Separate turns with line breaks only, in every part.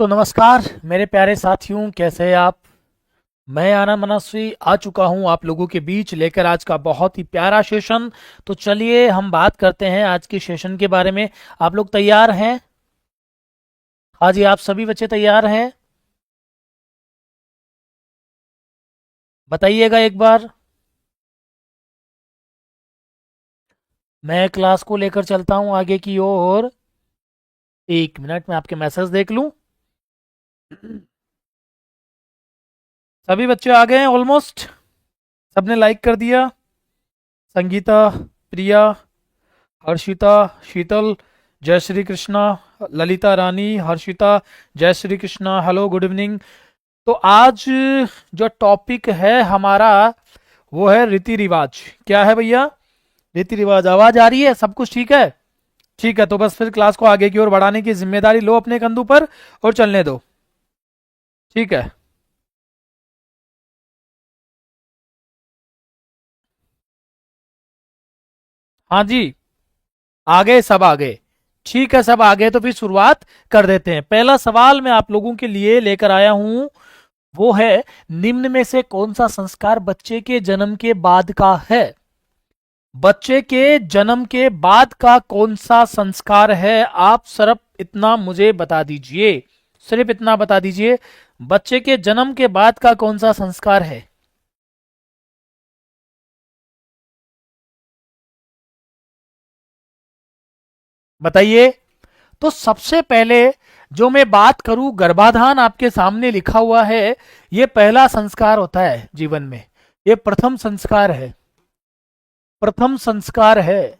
तो नमस्कार मेरे प्यारे साथियों, कैसे हैं आप। मैं आनंद मनस्वी आ चुका हूं आप लोगों के बीच लेकर आज का बहुत ही प्यारा सेशन। तो चलिए हम बात करते हैं आज के सेशन के बारे में। आप लोग तैयार हैं? हाँ जी, आप सभी बच्चे तैयार हैं? बताइएगा एक बार। मैं क्लास को लेकर चलता हूं आगे की ओर। एक मिनट में आपके मैसेज देख लूं। सभी बच्चे आ गए हैं ऑलमोस्ट। सबने लाइक कर दिया। संगीता, प्रिया, हर्षिता, शीतल, जय श्री कृष्णा, ललिता रानी, हर्षिता, जय Shri Krishna, hello good evening. तो आज जो टॉपिक है हमारा वो है रीति रिवाज। क्या है भैया? रीति रिवाज। आवाज आ रही है? सब कुछ ठीक है? ठीक है, तो बस फिर क्लास को आगे की ओर बढ़ाने की जिम्मेदारी लो अपने कंधों पर और चलने दो। ठीक है। हाँ जी, आ गए, सब आ गए। ठीक है, सब आ गए तो फिर शुरुआत कर देते हैं। पहला सवाल मैं आप लोगों के लिए लेकर आया हूं, वो है निम्न में से कौन सा संस्कार बच्चे के जन्म के बाद का है? बच्चे के जन्म के बाद का कौन सा संस्कार है? आप सिर्फ इतना मुझे बता दीजिए। सिर्फ इतना बता दीजिए, बच्चे के जन्म के बाद का कौन सा संस्कार है? बताइए। तो सबसे पहले जो मैं बात करूं, गर्भाधान आपके सामने लिखा हुआ है। यह पहला संस्कार होता है जीवन में। यह प्रथम संस्कार है। प्रथम संस्कार है।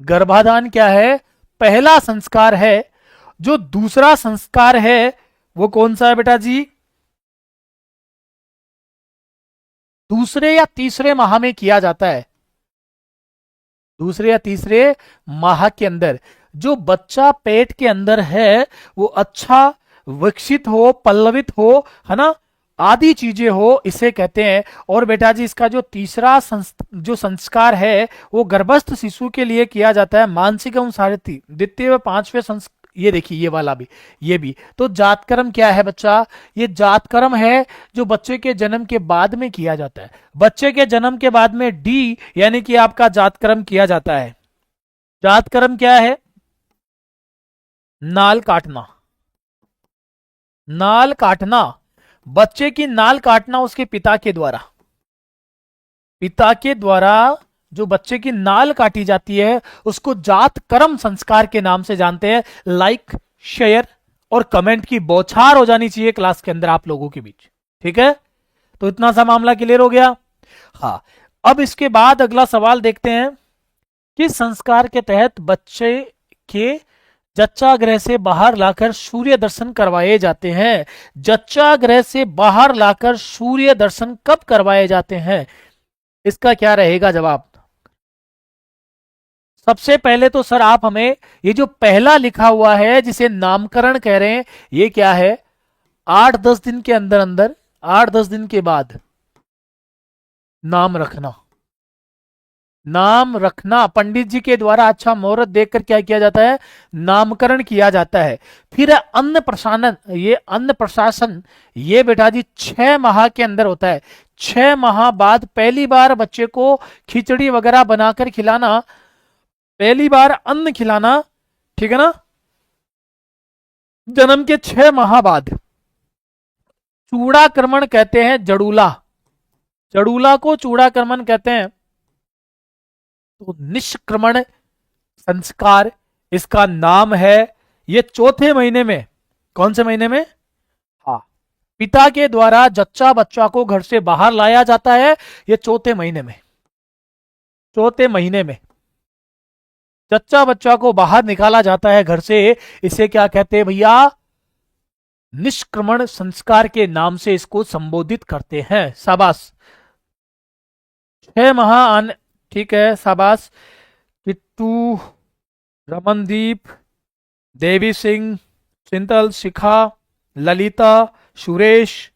गर्भाधान क्या है? पहला संस्कार है। जो दूसरा संस्कार है वो कौन सा है बेटा जी? दूसरे या तीसरे माह में किया जाता है। दूसरे या तीसरे माह के अंदर जो बच्चा पेट के अंदर है वो अच्छा विकसित हो, पल्लवित हो, है ना, आदि चीजें हो, इसे कहते हैं। और बेटा जी इसका जो तीसरा जो संस्कार है वो गर्भस्थ शिशु के लिए किया जाता है। मानसिक एवं शारीरिक द्वितीय व पांचवें संस्कार। ये देखिए, ये वाला भी, ये भी तो जातकर्म क्या है बच्चा? ये जातकर्म है जो बच्चे के जन्म के बाद में किया जाता है। बच्चे के जन्म के बाद में डी यानी कि आपका जातकर्म किया जाता है। जातकर्म क्या है? नाल काटना। नाल काटना, बच्चे की नाल काटना उसके पिता के द्वारा। पिता के द्वारा जो बच्चे की नाल काटी जाती है उसको जात कर्म संस्कार के नाम से जानते हैं। लाइक, शेयर और कमेंट की बौछार हो जानी चाहिए क्लास के अंदर आप लोगों के बीच। ठीक है, तो इतना सा मामला क्लियर हो गया। हाँ, अब इसके बाद अगला सवाल देखते हैं। किस संस्कार के तहत बच्चे के जच्चा ग्रह से बाहर लाकर सूर्य दर्शन करवाए जाते हैं? जच्चा ग्रह से बाहर लाकर सूर्य दर्शन कब करवाए जाते हैं? इसका क्या रहेगा जवाब? सबसे पहले तो सर आप हमें ये जो पहला लिखा हुआ है जिसे नामकरण कह रहे हैं, ये क्या है? 8-10 दिन के अंदर अंदर, 8-10 दिन के बाद नाम रखना। नाम रखना पंडित जी के द्वारा अच्छा मुहूर्त देखकर क्या किया जाता है? नामकरण किया जाता है। फिर अन्न प्रसारण, ये अन्न प्रशासन, ये बेटा जी 6 माह के अंदर होता है। 6 माह बाद पहली बार बच्चे को खिचड़ी वगैरह बनाकर खिलाना, पहली बार अन्न खिलाना। ठीक है ना? जन्म के 6 माह बाद चूड़ाक्रमण कहते हैं। जड़ूला, जड़ूला को चूड़ाक्रमण कहते हैं। तो निष्क्रमण संस्कार इसका नाम है। ये चौथे महीने में, कौन से महीने में? हाँ, पिता के द्वारा जच्चा बच्चा को घर से बाहर लाया जाता है। ये चौथे महीने में, चौथे महीने में जच्चा बच्चा को बाहर निकाला जाता है घर से। इसे क्या कहते हैं भैया? निष्क्रमण संस्कार के नाम से इसको संबोधित करते हैं। शाबाश, 6 माह आने। ठीक है, शाबाश। किट्टू, रमनदीप, देवी सिंह, चिंतल, शिखा, ललिता, सुरेश,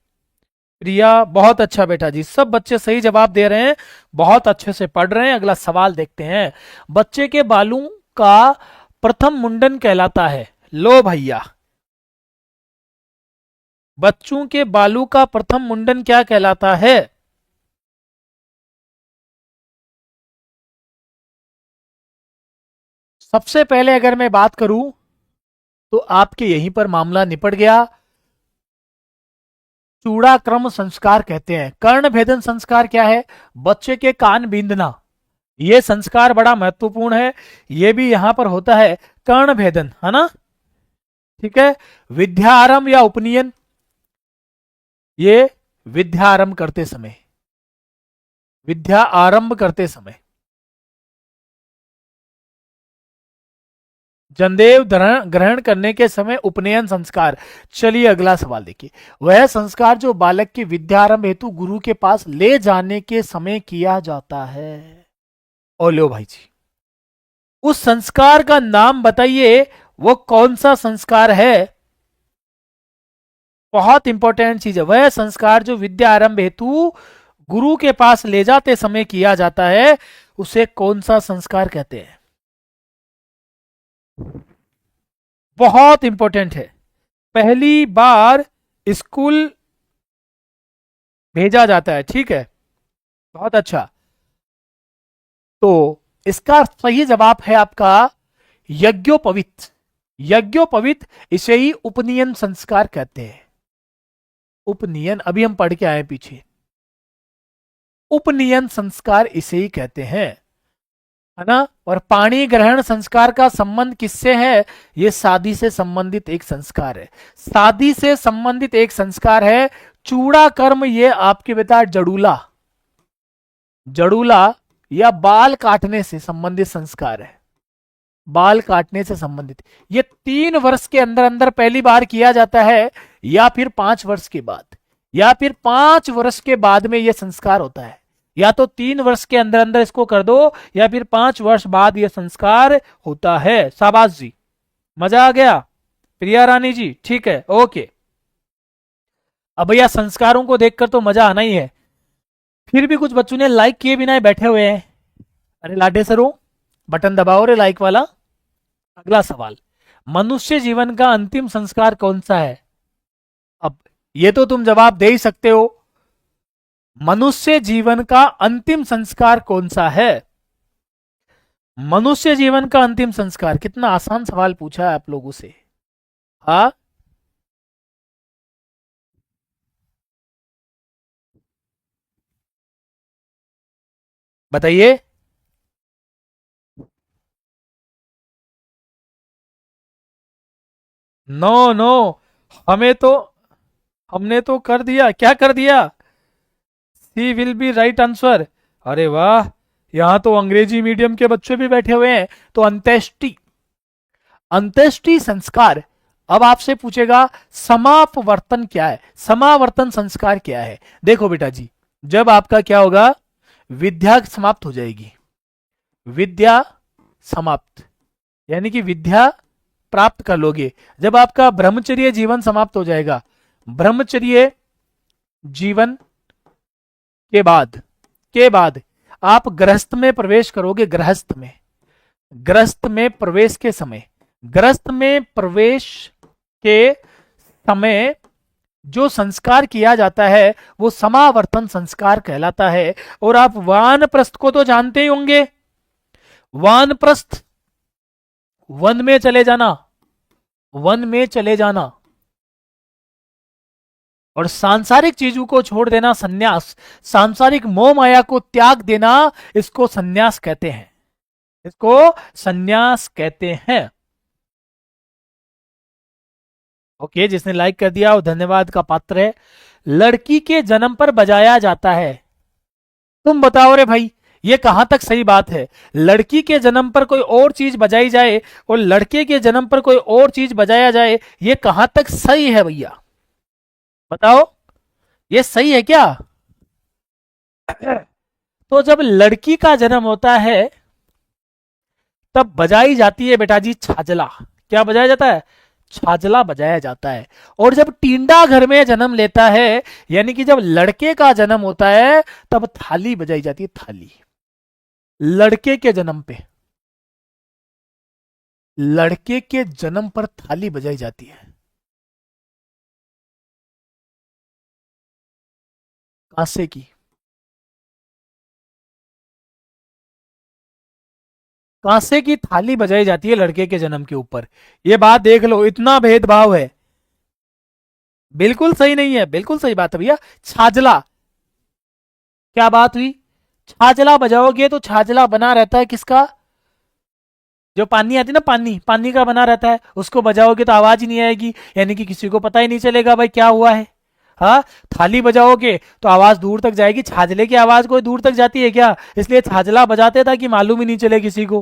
प्रिया, बहुत अच्छा बेटा जी, सब बच्चे सही जवाब दे रहे हैं, बहुत अच्छे से पढ़ रहे हैं। अगला सवाल देखते हैं। बच्चे के बालों का प्रथम मुंडन कहलाता है। लो भैया, बच्चों के बालों का प्रथम मुंडन क्या कहलाता है? सबसे पहले अगर मैं बात करूं तो आपके यहीं पर मामला निपट गया। चूड़ाक्रम संस्कार कहते हैं। कर्ण भेदन संस्कार क्या है? बच्चे के कान बींदना, ये संस्कार बड़ा महत्वपूर्ण है, ये भी यहां पर होता है। कर्ण भेदन है ना, ठीक है। विद्या आरंभ या उपनयन, ये विद्या आरंभ करते समय, विद्या आरंभ करते समय। जनेऊ ग्रहण करने के समय उपनयन संस्कार। चलिए अगला सवाल देखिए। वह संस्कार जो बालक के विद्यारंभ हेतु गुरु के पास ले जाने के समय किया जाता है। ओ लो भाई जी, उस संस्कार का नाम बताइए, वो कौन सा संस्कार है? बहुत इंपॉर्टेंट चीज है। वह संस्कार जो विद्या आरंभ हेतु गुरु के पास ले जाते समय किया जाता है, उसे कौन सा संस्कार कहते हैं? बहुत इंपॉर्टेंट है। पहली बार स्कूल भेजा जाता है, ठीक है, बहुत अच्छा। तो इसका सही जवाब है आपका यज्ञोपवीत। यज्ञोपवीत, इसे ही उपनयन संस्कार कहते हैं। उपनयन अभी हम पढ़ के आए पीछे, उपनयन संस्कार इसे ही कहते हैं, है ना। और पाणी ग्रहण संस्कार का संबंध किससे है? ये शादी से संबंधित एक संस्कार है, शादी से संबंधित एक संस्कार है। चूड़ा कर्म, ये आपके बेटा जड़ूला, जड़ूला या बाल काटने से संबंधित संस्कार है, बाल काटने से संबंधित। ये 3 वर्ष के अंदर अंदर पहली बार किया जाता है, या फिर 5 वर्ष के बाद, या फिर 5 वर्ष के बाद में यह संस्कार होता है। या तो 3 वर्ष के अंदर अंदर इसको कर दो, या फिर 5 वर्ष बाद यह संस्कार होता है। शाबाश जी, मजा आ गया प्रिया रानी जी, ठीक है, ओके। अब भैया संस्कारों को देखकर तो मजा आना ही है, फिर भी कुछ बच्चों ने लाइक किए बिना बैठे हुए हैं। अरे लाडे सरो, बटन दबाओ रे लाइक वाला। अगला सवाल, मनुष्य जीवन का अंतिम संस्कार कौन सा है? अब ये तो तुम जवाब दे ही सकते हो, मनुष्य जीवन का अंतिम संस्कार कौन सा है? मनुष्य जीवन का अंतिम संस्कार, कितना आसान सवाल पूछा है आप लोगों से। हाँ, बताइए। नो नो, हमें तो, हमने तो कर दिया, क्या कर दिया? सी विल बी राइट आंसर। अरे वाह, यहां तो अंग्रेजी मीडियम के बच्चे भी बैठे हुए हैं। तो अंत्येष्टि, अंत्येष्टि संस्कार। अब आपसे पूछेगा समापवर्तन क्या है, समावर्तन संस्कार क्या है? देखो बेटा जी, जब आपका क्या होगा, विद्या समाप्त हो जाएगी, विद्या समाप्त, यानी कि विद्या प्राप्त कर लोगे, जब आपका ब्रह्मचर्य जीवन समाप्त हो जाएगा, ब्रह्मचर्य जीवन के बाद आप गृहस्थ में प्रवेश करोगे। गृहस्थ में, गृहस्थ में प्रवेश के समय, गृहस्थ में प्रवेश के समय जो संस्कार किया जाता है वो समावर्तन संस्कार कहलाता है। और आप वानप्रस्थ को तो जानते ही होंगे, वानप्रस्थ, वन में चले जाना, वन में चले जाना, और सांसारिक चीजों को छोड़ देना, सन्यास, सांसारिक मोह माया को त्याग देना, इसको सन्यास कहते हैं, इसको सन्यास कहते हैं। ओके, जिसने लाइक कर दिया वो धन्यवाद का पात्र है। लड़की के जन्म पर बजाया जाता है, तुम बताओ रे भाई, ये कहां तक सही बात है? लड़की के जन्म पर कोई और चीज बजाई जाए और लड़के के जन्म पर कोई और चीज बजाया जाए, ये कहां तक सही है भैया? बताओ, ये सही है क्या? तो जब लड़की का जन्म होता है तब बजाई जाती है बेटा जी छाजला। क्या बजाया जाता है? छाजला बजाया जाता है। और जब टींडा घर में जन्म लेता है, यानी कि जब लड़के का जन्म होता है, तब थाली बजाई जाती है, थाली। लड़के के जन्म पे, लड़के के जन्म पर थाली बजाई जाती है। कांसे की। कांसे की थाली बजाई जाती है लड़के के जन्म के ऊपर। ये बात देख लो, इतना भेदभाव है। बिल्कुल सही नहीं है, बिल्कुल सही बात है भैया। छाजला, क्या बात हुई? छाजला बजाओगे तो छाजला बना रहता है किसका? जो पानी आती है ना, पानी पानी का बना रहता है, उसको बजाओगे तो आवाज ही नहीं आएगी, यानी कि किसी को पता ही नहीं चलेगा भाई क्या हुआ है। हाँ, थाली बजाओगे तो आवाज दूर तक जाएगी, छाजले की आवाज कोई दूर तक जाती है क्या? इसलिए छाजला बजाते था कि मालूम ही नहीं चले किसी को।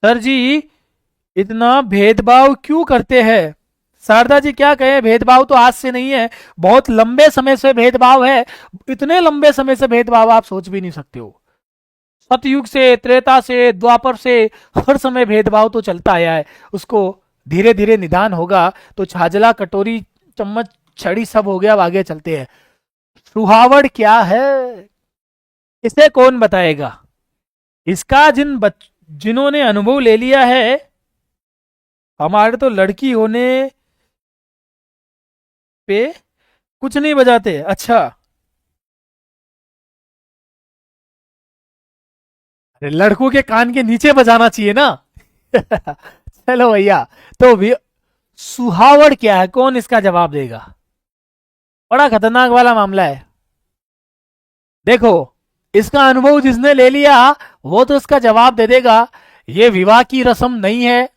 सर जी, इतना भेदभाव क्यों करते हैं? शारदा जी क्या कहें, भेदभाव तो आज से नहीं है, बहुत लंबे समय से भेदभाव है। इतने लंबे समय से भेदभाव आप सोच भी नहीं सकते हो। सतयुग से, त्रेता से, द्वापर से, हर समय भेदभाव तो चलता आया है। उसको धीरे धीरे निदान होगा तो छाजला कटोरी चम्मच छड़ी सब हो गया। अब आगे चलते हैं। सुहावड़ क्या है, इसे कौन बताएगा? इसका जिन्होंने अनुभव ले लिया है, हमारे तो लड़की होने पे कुछ नहीं बजाते। अच्छा, अरे लड़कों के कान के नीचे बजाना चाहिए ना। चलो भैया, तो भी सुहावड़ क्या है, कौन इसका जवाब देगा? बड़ा खतरनाक वाला मामला है। देखो, इसका अनुभव जिसने ले लिया वो तो इसका जवाब दे देगा। ये विवाह की रस्म नहीं है,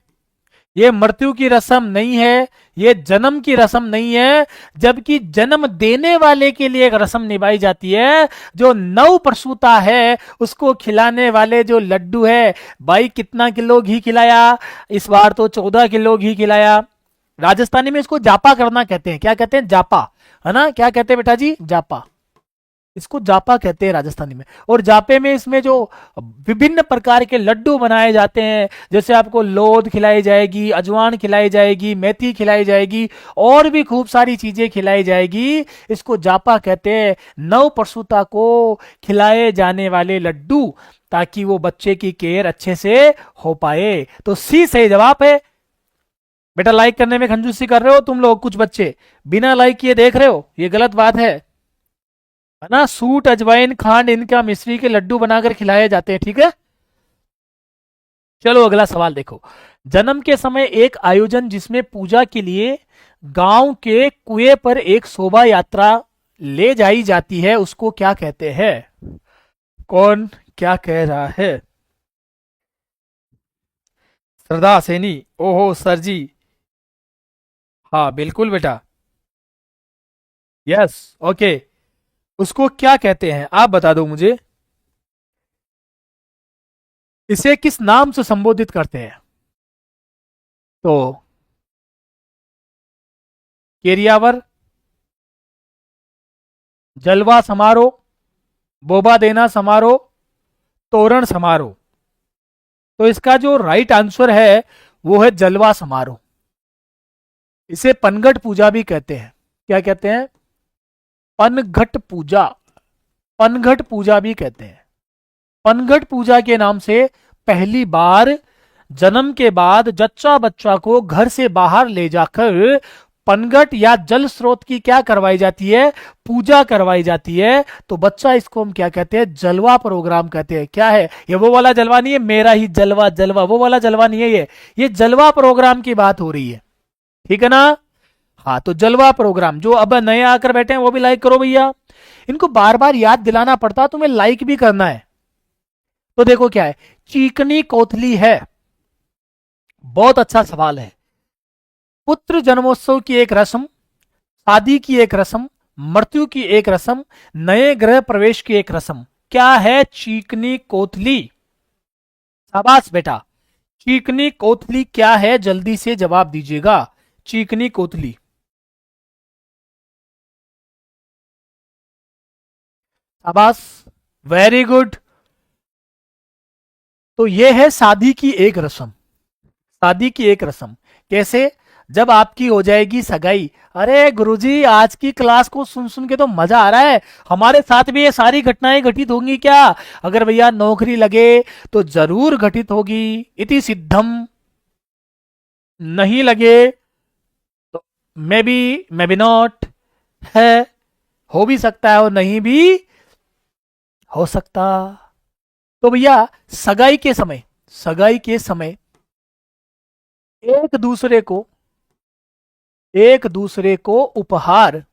ये मृत्यु की रस्म नहीं है, ये जन्म की रस्म नहीं है, जबकि जन्म देने वाले के लिए एक रस्म निभाई जाती है। जो नव प्रसूता है उसको खिलाने वाले जो लड्डू है, भाई कितना किलो घी खिलाया? इस बार तो 14 किलो घी खिलाया। राजस्थानी में इसको जापा करना कहते हैं। क्या कहते हैं? जापा, है ना? क्या कहते हैं बेटा जी? जापा। इसको जापा कहते हैं राजस्थानी में। और जापे में इसमें जो विभिन्न प्रकार के लड्डू बनाए जाते हैं, जैसे आपको लोध खिलाई जाएगी, अजवान खिलाई जाएगी, मेथी खिलाई जाएगी, और भी खूब सारी चीजें खिलाई जाएगी। इसको जापा कहते हैं, नव प्रसूता को खिलाए जाने वाले लड्डू, ताकि वो बच्चे की केयर अच्छे से हो पाए। तो सी सही जवाब है। बेटा लाइक करने में कंजूसी कर रहे हो तुम लोग, कुछ बच्चे बिना लाइक किए देख रहे हो, ये गलत बात है ना? सूट, अजवाइन, खांड, इनका मिश्री के लड्डू बनाकर खिलाए जाते हैं, ठीक है। चलो अगला सवाल देखो। जन्म के समय एक आयोजन जिसमें पूजा के लिए गांव के कुएं पर एक शोभा यात्रा ले जाई जाती है, उसको क्या कहते हैं? कौन क्या कह रहा है? श्रद्धा सैनी, ओहो सर जी। हाँ बिल्कुल बेटा, यस, ओके। उसको क्या कहते हैं आप बता दो मुझे, इसे किस नाम से संबोधित करते हैं? तो केरियावर, जलवा समारोह, बोबा देना समारोह, तोरण समारोह। तो इसका जो राइट आंसर है वो है जलवा समारोह। इसे पनघट पूजा भी कहते हैं। क्या कहते हैं? पनघट पूजा, पनघट पूजा भी कहते हैं। पनघट पूजा के नाम से पहली बार जन्म के बाद जच्चा बच्चा को घर से बाहर ले जाकर पनघट या जल स्रोत की क्या करवाई जाती है? पूजा करवाई जाती है। तो बच्चा, इसको हम क्या कहते हैं? जलवा प्रोग्राम कहते हैं। क्या है ये? वो वाला जलवा नहीं है, मेरा ही जलवा जलवा, वो वाला जलवा नहीं है ये जलवा प्रोग्राम की बात हो रही है, ठीक है ना? हाँ, तो जलवा प्रोग्राम। जो अब नए आकर बैठे हैं वो भी लाइक करो भैया, इनको बार बार याद दिलाना पड़ता, तुम्हें लाइक भी करना है। तो देखो क्या है, चीकनी कोथली है। बहुत अच्छा सवाल है। पुत्र जन्मोत्सव की एक रस्म, शादी की एक रस्म, मृत्यु की एक रस्म, नए ग्रह प्रवेश की एक रस्म। क्या है चीकनी कोथली? शाबाश बेटा। चीकनी कोथली क्या है, जल्दी से जवाब दीजिएगा। चीकनी कोथली। शाबाश, वेरी गुड। तो यह है शादी की एक रस्म। शादी की एक रस्म कैसे? जब आपकी हो जाएगी सगाई, अरे गुरुजी आज की क्लास को सुन सुन के तो मजा आ रहा है, हमारे साथ भी ये सारी घटनाएं घटित होंगी क्या? अगर भैया नौकरी लगे तो जरूर घटित होगी, इति सिद्धम। नहीं लगे तो मे बी नॉट है। हो भी सकता है और नहीं भी हो सकता। तो भैया सगाई के समय एक दूसरे को उपहार,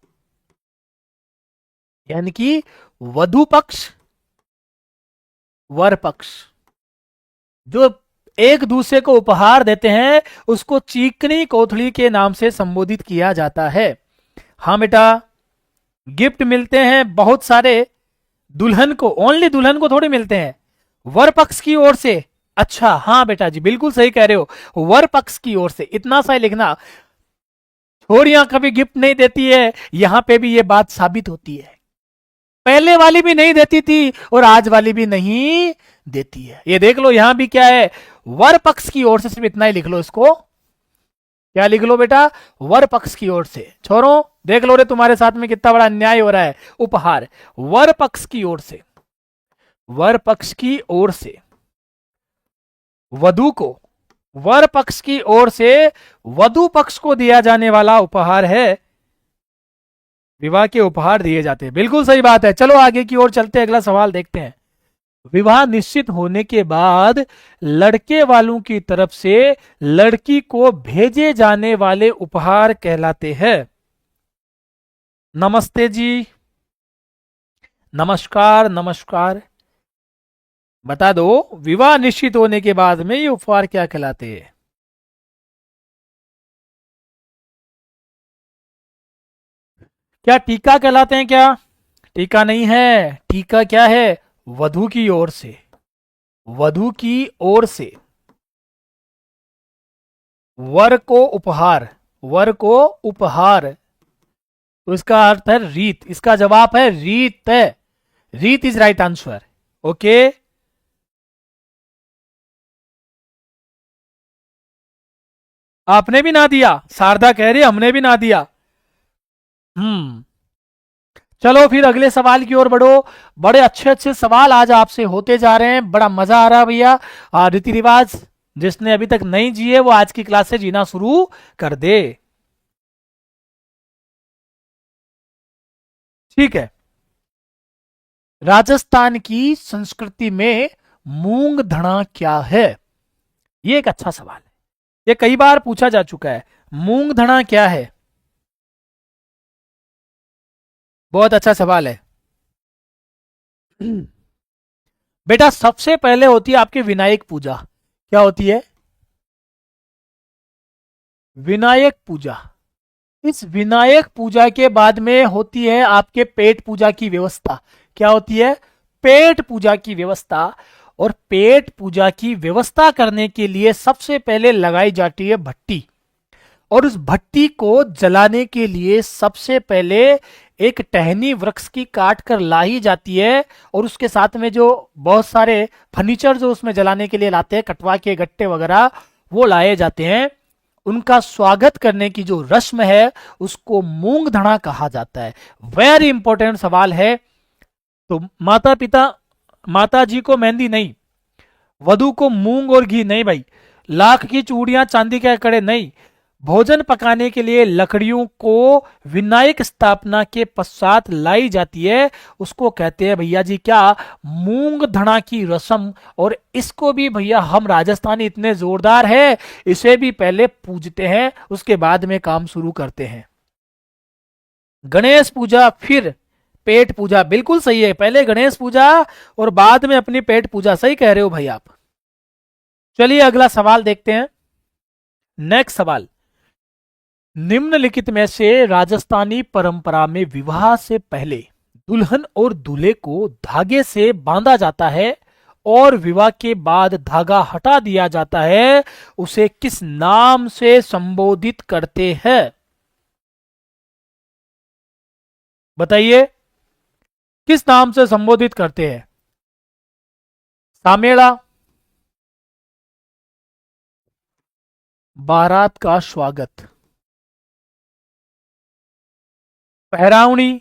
यानी कि वधु पक्ष वर पक्ष जो एक दूसरे को उपहार देते हैं उसको चीकनी कोथली के नाम से संबोधित किया जाता है। हाँ बेटा, गिफ्ट मिलते हैं बहुत सारे, दुल्हन को, ओनली दुल्हन को थोड़ी मिलते हैं, वर पक्ष की ओर से। अच्छा हाँ बेटा जी, बिल्कुल सही कह रहे हो, वर पक्ष की ओर से। इतना सा ही लिखना, छोरियां कभी गिफ्ट नहीं देती है, यहां पे भी ये बात साबित होती है। पहले वाली भी नहीं देती थी और आज वाली भी नहीं देती है। ये देख लो, यहां भी क्या है, वर पक्ष की ओर से। सिर्फ इतना ही लिख लो इसको, क्या लिख लो बेटा, वर पक्ष की ओर से। छोरो देख लो रे, तुम्हारे साथ में कितना बड़ा अन्याय हो रहा है। उपहार वर पक्ष की ओर से, वर पक्ष की ओर से वधु को, वर पक्ष की ओर से वधु पक्ष को दिया जाने वाला उपहार है। विवाह के उपहार दिए जाते हैं, बिल्कुल सही बात है। चलो आगे की ओर चलते हैं, अगला सवाल देखते हैं। विवाह निश्चित होने के बाद लड़के वालों की तरफ से लड़की को भेजे जाने वाले उपहार कहलाते हैं। नमस्ते जी, नमस्कार नमस्कार, बता दो विवाह निश्चित होने के बाद में ये उपहार क्या कहलाते हैं? क्या टीका कहलाते हैं क्या? टीका नहीं है, टीका क्या है, वधु की ओर से, वधु की ओर से वर को उपहार, वर को उपहार, तो इसका अर्थ है रीत। इसका जवाब है रीत है, रीत इज राइट आंसर। ओके, आपने भी ना दिया, शारदा कह रही हमने भी ना दिया। चलो फिर अगले सवाल की ओर बढ़ो। बड़े अच्छे अच्छे सवाल आज आपसे होते जा रहे हैं, बड़ा मजा आ रहा है भैया। रीति रिवाज जिसने अभी तक नहीं जिए वो आज की क्लास से जीना शुरू कर दे। ठीक है, राजस्थान की संस्कृति में मूंग धना क्या है? ये एक अच्छा सवाल है, ये कई बार पूछा जा चुका है। मूंग धना क्या है? बहुत अच्छा सवाल है। बेटा सबसे पहले होती है आपकी विनायक पूजा। क्या होती है? विनायक पूजा। इस विनायक पूजा के बाद में होती है आपके पेट पूजा की व्यवस्था। क्या होती है? पेट पूजा की व्यवस्था। और पेट पूजा की व्यवस्था करने के लिए सबसे पहले लगाई जाती है भट्टी, और उस भट्टी को जलाने के लिए सबसे पहले एक टहनी वृक्ष की काट कर लाई जाती है, और उसके साथ में जो बहुत सारे फर्नीचर जो उसमें जलाने के लिए लाते हैं, कटवा के गट्टे वगैरह वो लाए जाते हैं। उनका स्वागत करने की जो रस्म है उसको मूंग धना कहा जाता है। वेरी इंपॉर्टेंट सवाल है। तो माता पिता, माता जी को मेहंदी नहीं, वधु को मूंग और घी नहीं भाई, लाख की चूड़ियां चांदी के कड़े नहीं, भोजन पकाने के लिए लकड़ियों को विनायक स्थापना के पश्चात लाई जाती है, उसको कहते हैं भैया जी क्या, मूंग धना की रस्म। और इसको भी भैया हम राजस्थानी इतने जोरदार है, इसे भी पहले पूजते हैं उसके बाद में काम शुरू करते हैं। गणेश पूजा फिर पेट पूजा, बिल्कुल सही है, पहले गणेश पूजा और बाद में अपनी पेट पूजा। सही कह रहे हो भाई आप। चलिए अगला सवाल देखते हैं। नेक्स्ट सवाल, निम्नलिखित में से राजस्थानी परंपरा में विवाह से पहले दुल्हन और दूल्हे को धागे से बांधा जाता है और विवाह के बाद धागा हटा दिया जाता है, उसे किस नाम से संबोधित करते हैं? बताइए, किस नाम से संबोधित करते हैं? सामेड़ा, बारात का स्वागत, पहरावनी,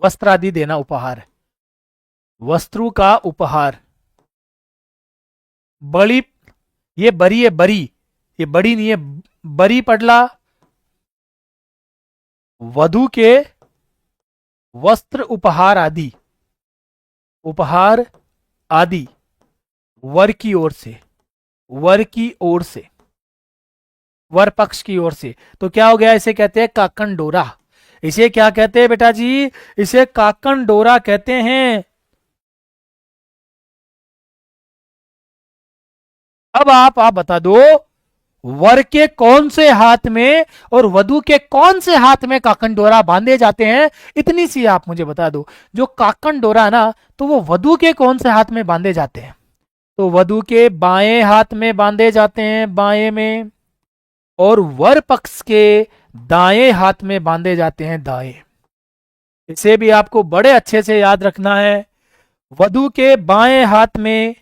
वस्त्र आदि देना, उपहार, वस्त्रों का उपहार, बड़ी, ये बरी है, बरी, ये बड़ी नहीं है, बरी पडला, वधु के वस्त्र उपहार आदि, उपहार आदि वर की ओर से, वर की ओर से, वर पक्ष की ओर से। तो क्या हो गया, इसे कहते हैं काकन डोरा। इसे क्या कहते हैं बेटा जी, इसे काकन डोरा कहते हैं। अब आप बता दो, वर के कौन से हाथ में और वधु के कौन से हाथ में काकन डोरा बांधे जाते हैं, इतनी सी आप मुझे बता दो। जो काकन डोरा ना, तो वो वधु के कौन से हाथ में बांधे जाते हैं? तो वधु के बाएं हाथ में बांधे जाते हैं, बाएं में, और वर पक्ष के दाएं हाथ में बांधे जाते हैं, दाएं। इसे भी आपको बड़े अच्छे से याद रखना है। वधु के बाएं हाथ में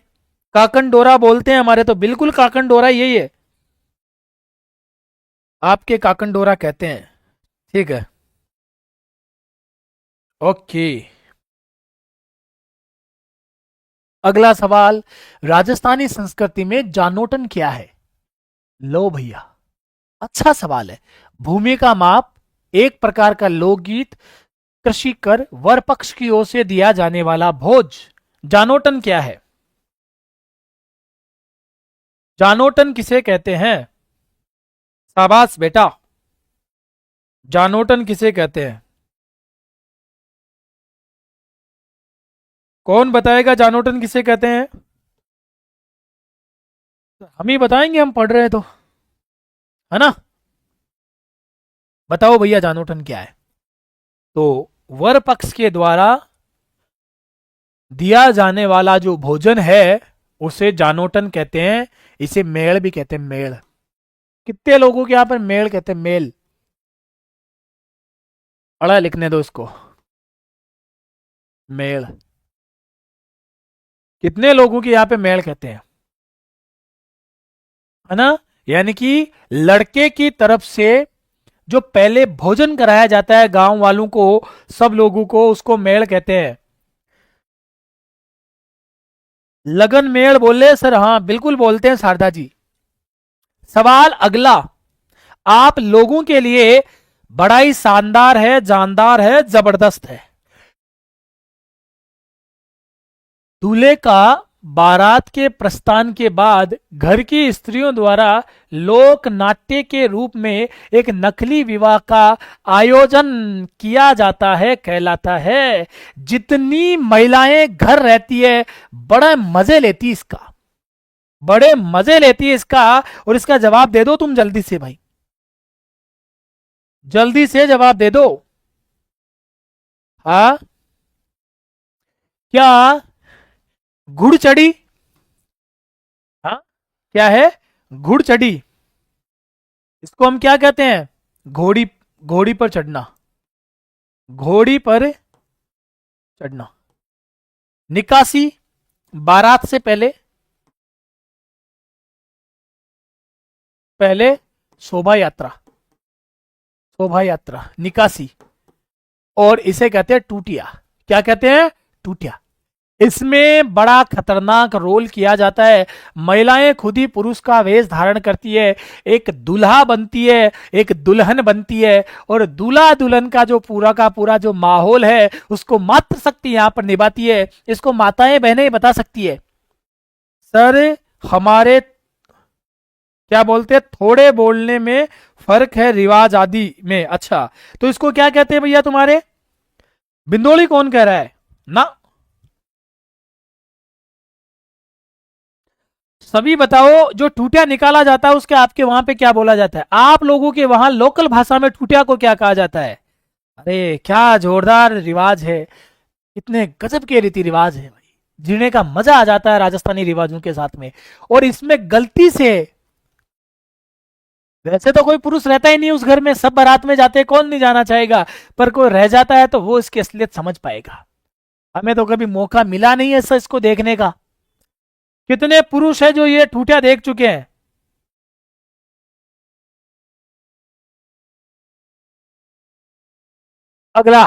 काकन डोरा बोलते हैं हमारे, तो बिल्कुल काकन डोरा यही है, आपके काकन डोरा कहते हैं। ठीक है, ओके। अगला सवाल, राजस्थानी संस्कृति में जानोटन क्या है? लो भैया, अच्छा सवाल है। भूमि का माप, एक प्रकार का लोकगीत, कृषि कर, वर पक्ष की ओर से दिया जाने वाला भोज। जानोटन क्या है? जानोटन किसे कहते हैं? शाबाश बेटा, जानोटन किसे कहते हैं? कौन बताएगा जानोटन किसे कहते हैं? हम ही बताएंगे, हम पढ़ रहे हैं तो, है ना। बताओ भैया जानोटन क्या है? तो वर पक्ष के द्वारा दिया जाने वाला जो भोजन है उसे जानोटन कहते हैं। इसे मेल भी कहते हैं, मेल। कितने लोगों के यहां पर मेल कहते हैं, मेल? अड़ा लिखने दो इसको, मेल। कितने लोगों के यहां पे मेल कहते हैं, है ना। यानी कि लड़के की तरफ से जो पहले भोजन कराया जाता है गांव वालों को, सब लोगों को, उसको मेल कहते हैं। लगन मेल बोले सर? हाँ बिल्कुल बोलते हैं शारदा जी। सवाल अगला आप लोगों के लिए बड़ा ही शानदार है, जानदार है, जबरदस्त है। दूल्हे का बारात के प्रस्थान के बाद घर की स्त्रियों द्वारा लोक नाट्य के रूप में एक नकली विवाह का आयोजन किया जाता है, कहलाता है। जितनी महिलाएं घर रहती है, बड़ा मजे लेती इसका, बड़े मजे लेती है इसका। और इसका जवाब दे दो तुम जल्दी से भाई, जल्दी से जवाब दे दो। हाँ, क्या घुड़चढ़ी? हाँ, क्या है? घुड़चढ़ी। इसको हम क्या कहते हैं? घोड़ी, घोड़ी पर चढ़ना, घोड़ी पर चढ़ना। निकासी, बारात से पहले, पहले शोभा यात्रा, शोभा यात्रा, निकासी। और इसे कहते हैं टूटिया। क्या कहते हैं? टूटिया। इसमें बड़ा खतरनाक रोल किया जाता है। महिलाएं खुद ही पुरुष का वेश धारण करती है, एक दुल्हा बनती है, एक दुल्हन बनती है, और दूल्हा दुल्हन का जो पूरा का पूरा जो माहौल है उसको मातृशक्ति यहां पर निभाती है। इसको माताएं बहनें बता सकती है। सर हमारे क्या बोलते हैं, थोड़े बोलने में फर्क है रिवाज आदि में। अच्छा, तो इसको क्या कहते हैं भैया तुम्हारे? बिंदोली कौन कह रहा है ना? सभी बताओ, जो टूटिया निकाला जाता है उसके आपके वहां पे क्या बोला जाता है? आप लोगों के वहां लोकल भाषा में टूटिया को क्या कहा जाता है? अरे क्या जोरदार रिवाज है, इतने गजब के रीति रिवाज है भाई, जीने का मजा आ जाता है राजस्थानी रिवाजों के साथ में। और इसमें गलती से, वैसे तो कोई पुरुष रहता ही नहीं उस घर में, सब बारात में जाते हैं, कौन नहीं जाना चाहेगा, पर कोई रह जाता है तो वो इसकी असलियत समझ पाएगा। हमें तो कभी मौका मिला नहीं है ऐसा इसको देखने का। कितने पुरुष है जो ये ठूठिया देख चुके हैं? अगला,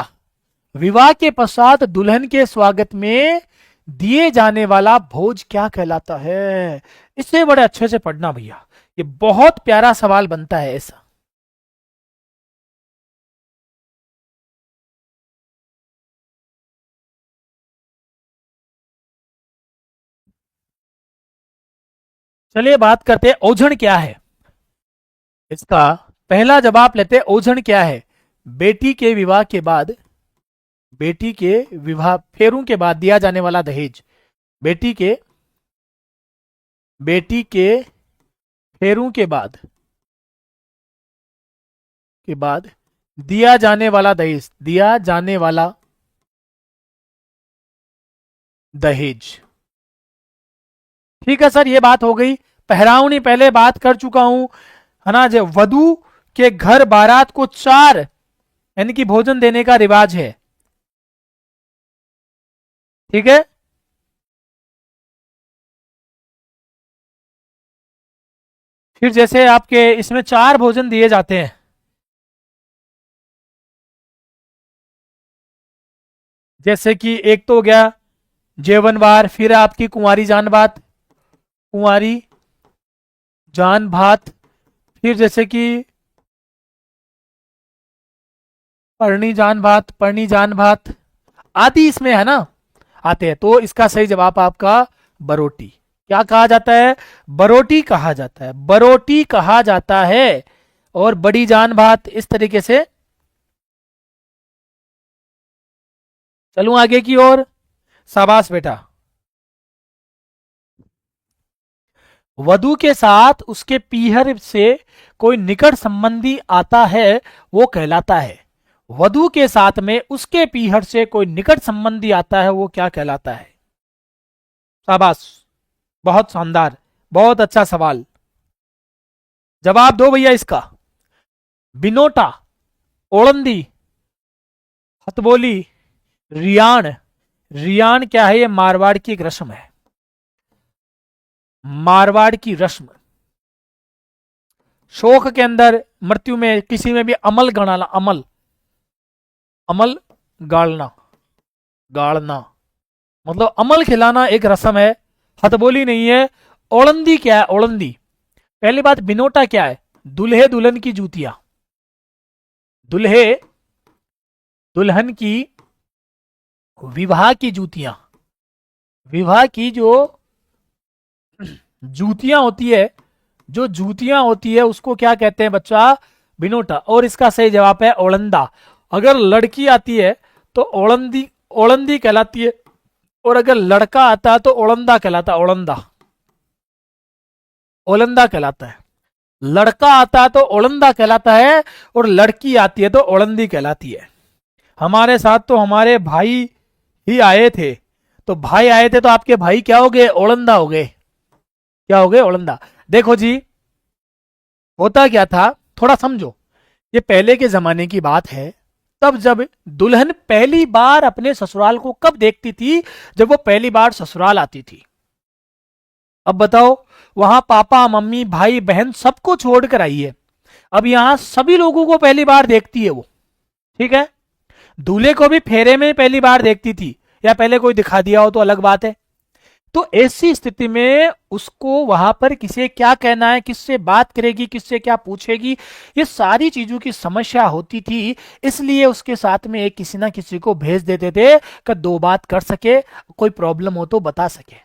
विवाह के पश्चात दुल्हन के स्वागत में दिए जाने वाला भोज क्या कहलाता है? इसे बड़े अच्छे से पढ़ना भैया, ये बहुत प्यारा सवाल बनता है ऐसा। चलिए बात करते हैं ओझण क्या है। इसका पहला जवाब लेते हैं, ओझण क्या है। बेटी के विवाह के बाद, बेटी के विवाह फेरों के बाद दिया जाने वाला दहेज। बेटी के फेरों के बाद दिया जाने वाला दहेज, दिया जाने वाला दहेज। ठीक है सर, ये बात हो गई। पहरावनी पहले बात कर चुका हूं, है ना। जो वधु के घर बारात को 4 यानी कि भोजन देने का रिवाज है। ठीक है, फिर जैसे आपके इसमें 4 भोजन दिए जाते हैं। जैसे कि एक तो हो गया जेवनवार, फिर आपकी कुंवारी जान बात, कुंवारी जान भात, फिर जैसे कि परणी जान भात आदि इसमें है ना, आते हैं। तो इसका सही जवाब आपका बरोटी। क्या कहा जाता है? बरोटी कहा जाता है, बरोटी कहा जाता है। और बड़ी जान भात इस तरीके से। चलूं आगे की ओर। शाबाश बेटा। वधु के साथ उसके पीहर से कोई निकट संबंधी आता है, वो कहलाता है। वधु के साथ में उसके पीहर से कोई निकट संबंधी आता है, वो क्या कहलाता है? शाबाश, बहुत शानदार, बहुत अच्छा सवाल। जवाब दो भैया इसका। बिनोटा, ओलंदी, हथबोली, रियाण। रियाण क्या है? ये मारवाड़ की एक रस्म है, मारवाड़ की रस्म। शोक के अंदर, मृत्यु में, किसी में भी अमल गणाना, अमल, अमल गाड़ना, गाड़ना मतलब अमल खिलाना एक रस्म है, हथबोली नहीं है। ओलंदी क्या है? ओलंदी, पहली बात बिनोटा क्या है? दुल्हे दुल्हन की जूतियां, दुल्हे दुल्हन की विवाह की जूतियां, विवाह की जो जूतियां होती है, जो जूतियां होती है उसको क्या कहते हैं बच्चा? बिनोटा। और इसका सही जवाब है ओलंदा। अगर लड़की आती है तो ओलंदी, ओलंदी कहलाती है, और अगर लड़का आता है तो ओलंदा कहलाता है, ओलंदा, ओलंदा कहलाता है। लड़का आता है तो ओलंदा कहलाता है, और लड़की आती है तो ओलंदी कहलाती है। हमारे साथ तो हमारे भाई ही आए थे, तो भाई आए थे तो आपके भाई क्या हो गए? ओलंदा हो गए। क्या हो गए? ओलंदा। देखो जी, होता क्या था, थोड़ा समझो। ये पहले के जमाने की बात है, तब जब दुल्हन पहली बार अपने ससुराल को कब देखती थी? जब वो पहली बार ससुराल आती थी। अब बताओ, वहां पापा मम्मी भाई बहन सबको छोड़कर आई है, अब यहां सभी लोगों को पहली बार देखती है वो। ठीक है, दूल्हे को भी फेरे में पहली बार देखती थी, या पहले कोई दिखा दिया हो तो अलग बात है। तो ऐसी स्थिति में उसको वहां पर किसे क्या कहना है, किससे बात करेगी, किससे क्या पूछेगी, ये सारी चीजों की समस्या होती थी। इसलिए उसके साथ में एक किसी ना किसी को भेज देते थे कि 2 बात कर सके, कोई प्रॉब्लम हो तो बता सके।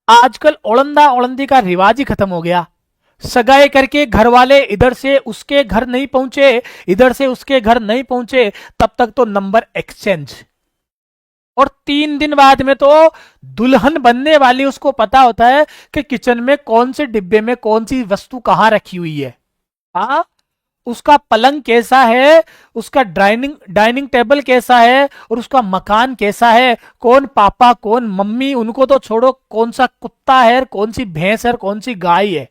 आजकल ओलंदा ओलंदी का रिवाज ही खत्म हो गया। सगाई करके घर वाले इधर से उसके घर नहीं पहुंचे, इधर से उसके घर नहीं पहुंचे, तब तक तो नंबर एक्सचेंज। और 3 दिन बाद में तो दुल्हन बनने वाली उसको पता होता है कि किचन में कौन से डिब्बे में कौन सी वस्तु कहां रखी हुई है। हाँ, उसका पलंग कैसा है, उसका डाइनिंग डाइनिंग टेबल कैसा है, और उसका मकान कैसा है, कौन पापा कौन मम्मी, उनको तो छोड़ो, कौन सा कुत्ता है, कौन सी भैंस है, कौन सी गाय है,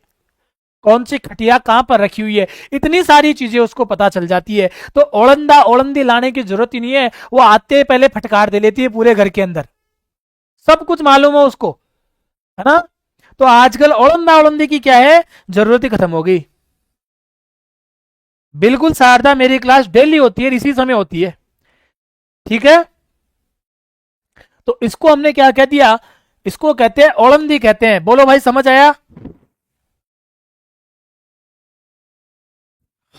कौन सी खटिया कहां पर रखी हुई है, इतनी सारी चीजें उसको पता चल जाती है। तो ओलंदा ओलंदी लाने की जरूरत ही नहीं है, वो आते ही पहले फटकार दे लेती है पूरे घर के अंदर, सब कुछ मालूम है उसको, है ना। तो आजकल ओलंदा ओलंदी की क्या है, जरूरत ही खत्म हो गई। बिल्कुल शारदा, मेरी क्लास डेली होती है, इसी समय होती है। ठीक है, तो इसको हमने क्या कह दिया? इसको कहते हैं ओलंदी कहते हैं। बोलो भाई, समझ आया?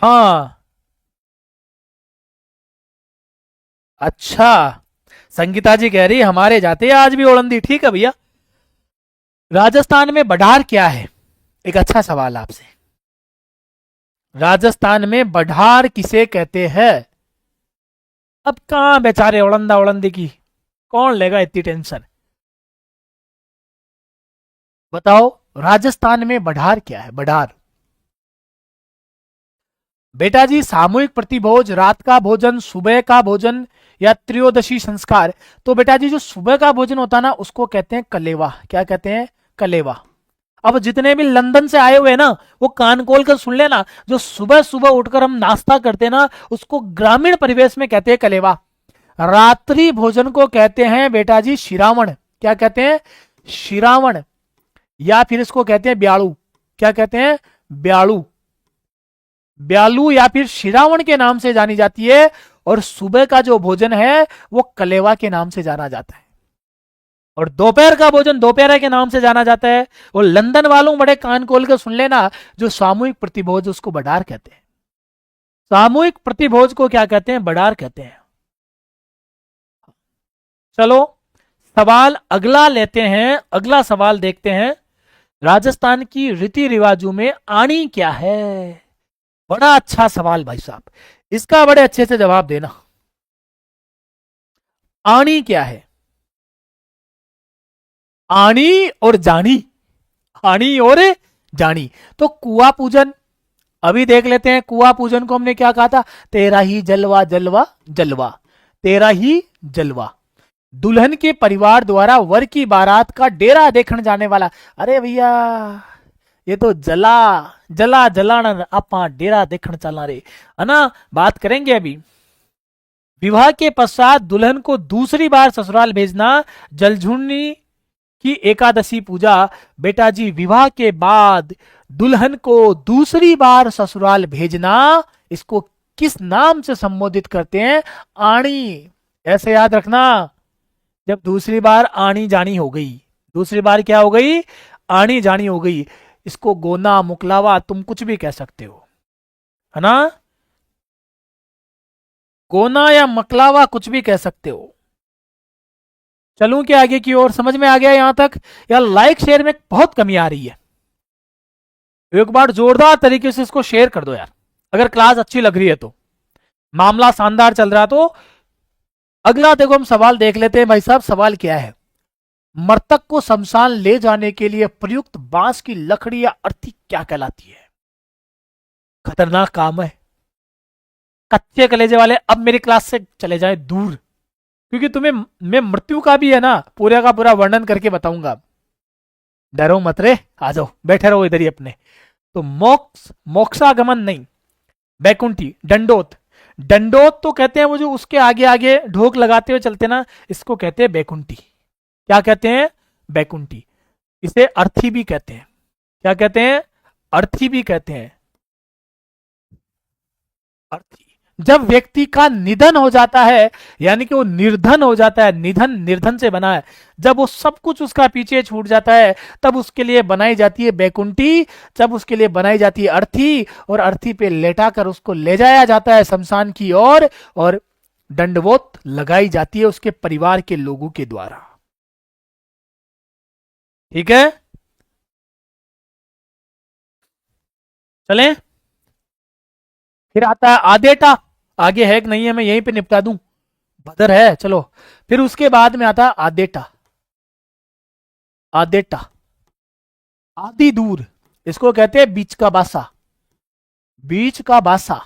हाँ, अच्छा, संगीता जी कह रही हमारे जाते हैं आज भी ओलंदी। ठीक है भैया, राजस्थान में बढ़ार क्या है? एक अच्छा सवाल आपसे। राजस्थान में बढ़ार किसे कहते हैं? अब कहां बेचारे उड़ंदा उड़ंदी की, कौन लेगा इतनी टेंशन? बताओ, राजस्थान में बढ़ार क्या है? बढ़ार बेटा जी सामूहिक प्रतिभोज, रात का भोजन, सुबह का भोजन या त्रयोदशी संस्कार। तो बेटा जी जो सुबह का भोजन होता है ना उसको कहते हैं कलेवा। क्या कहते हैं? कलेवा। अब जितने भी लंदन से आए हुए हैं ना वो कान खोल कर सुन लेना, जो सुबह सुबह उठकर हम नाश्ता करते हैं ना उसको ग्रामीण परिवेश में कहते हैं कलेवा। रात्रि भोजन को कहते हैं बेटा जी शिरावण। क्या कहते हैं? शिरावण। या फिर इसको कहते हैं ब्याड़ू। क्या कहते हैं? ब्याड़ू। ब्यालू या फिर शिरावण के नाम से जानी जाती है। और सुबह का जो भोजन है वो कलेवा के नाम से जाना जाता है। और दोपहर का भोजन दोपहर के नाम से जाना जाता है। और लंदन वालों बड़े कान खोल कर सुन लेना, जो सामूहिक प्रतिभोज उसको बढ़ार कहते हैं। सामूहिक प्रतिभोज को क्या कहते हैं? बढ़ार कहते हैं। चलो सवाल अगला लेते हैं, अगला सवाल देखते हैं। राजस्थान की रीति रिवाजों में आणी क्या है? बड़ा अच्छा सवाल भाई साहब, इसका बड़े अच्छे से जवाब देना। आणी क्या है? आणी और जानी। आणी और जानी। तो कुआ पूजन, अभी देख लेते हैं। कुआ पूजन को हमने क्या कहा था? तेरा ही जलवा जलवा जलवा, तेरा ही जलवा। दुल्हन के परिवार द्वारा वर की बारात का डेरा देखने जाने वाला। अरे भैया ये तो जला जला जलाना आपा डेरा देखने चला रे, है ना? बात करेंगे अभी। विवाह के पश्चात दुल्हन को दूसरी बार ससुराल भेजना, जलझुन्नी की एकादशी पूजा। बेटा जी विवाह के बाद दुल्हन को दूसरी बार ससुराल भेजना, इसको किस नाम से संबोधित करते हैं? आणी। ऐसे याद रखना, जब दूसरी बार आणी जानी हो गई, दूसरी बार क्या हो गई? आणी जानी हो गई। इसको गोना मुकलावा तुम कुछ भी कह सकते हो, है ना? गोना या मकलावा कुछ भी कह सकते हो। चलूं क्या आगे की ओर? समझ में आ गया यहां तक? यार लाइक शेयर में बहुत कमी आ रही है, एक बार जोरदार तरीके से इसको शेयर कर दो यार, अगर क्लास अच्छी लग रही है तो, मामला शानदार चल रहा तो। अगला देखो हम सवाल देख लेते हैं भाई साहब। सवाल क्या है? मृतक को शमशान ले जाने के लिए प्रयुक्त बांस की लकड़ी या अर्थी क्या कहलाती है? खतरनाक काम है। कच्चे कलेजे वाले अब मेरी क्लास से चले जाएं दूर, क्योंकि तुम्हें मैं मृत्यु का भी है ना पूरा का पूरा वर्णन करके बताऊंगा। डरो मत रे, आ जाओ बैठे रहो इधर ही अपने। तो मोक्ष, मोक्षागमन नहीं, बैकुंठी, दंडोत। दंडोत तो कहते हैं वो जो उसके आगे आगे ढोक लगाते हुए चलते ना, इसको कहते हैं बैकुंठी। क्या कहते हैं? बैकुंठी। इसे अर्थी भी कहते हैं। क्या कहते हैं? अर्थी भी कहते हैं। अर्थी। जब व्यक्ति का निधन हो जाता है, यानी कि वो निर्धन हो जाता है, निधन निर्धन से बना है, जब वो सब कुछ उसका पीछे छूट जाता है तब उसके लिए बनाई जाती है बैकुंठी, जब उसके लिए बनाई जाती है अर्थी, और अर्थी पे लेटाकर उसको ले जाया जाता है शमशान की ओर, और दंडवोत लगाई जाती है उसके परिवार के लोगों के द्वारा। ठीक है, चलें। फिर आता है आदेटा। आगे है कि नहीं है मैं यहीं पे निपटा दूं, भदर है। चलो फिर उसके बाद में आता है आदेटा। आदेटा, आदि दूर, इसको कहते हैं बीच का बासा। बीच का बासा,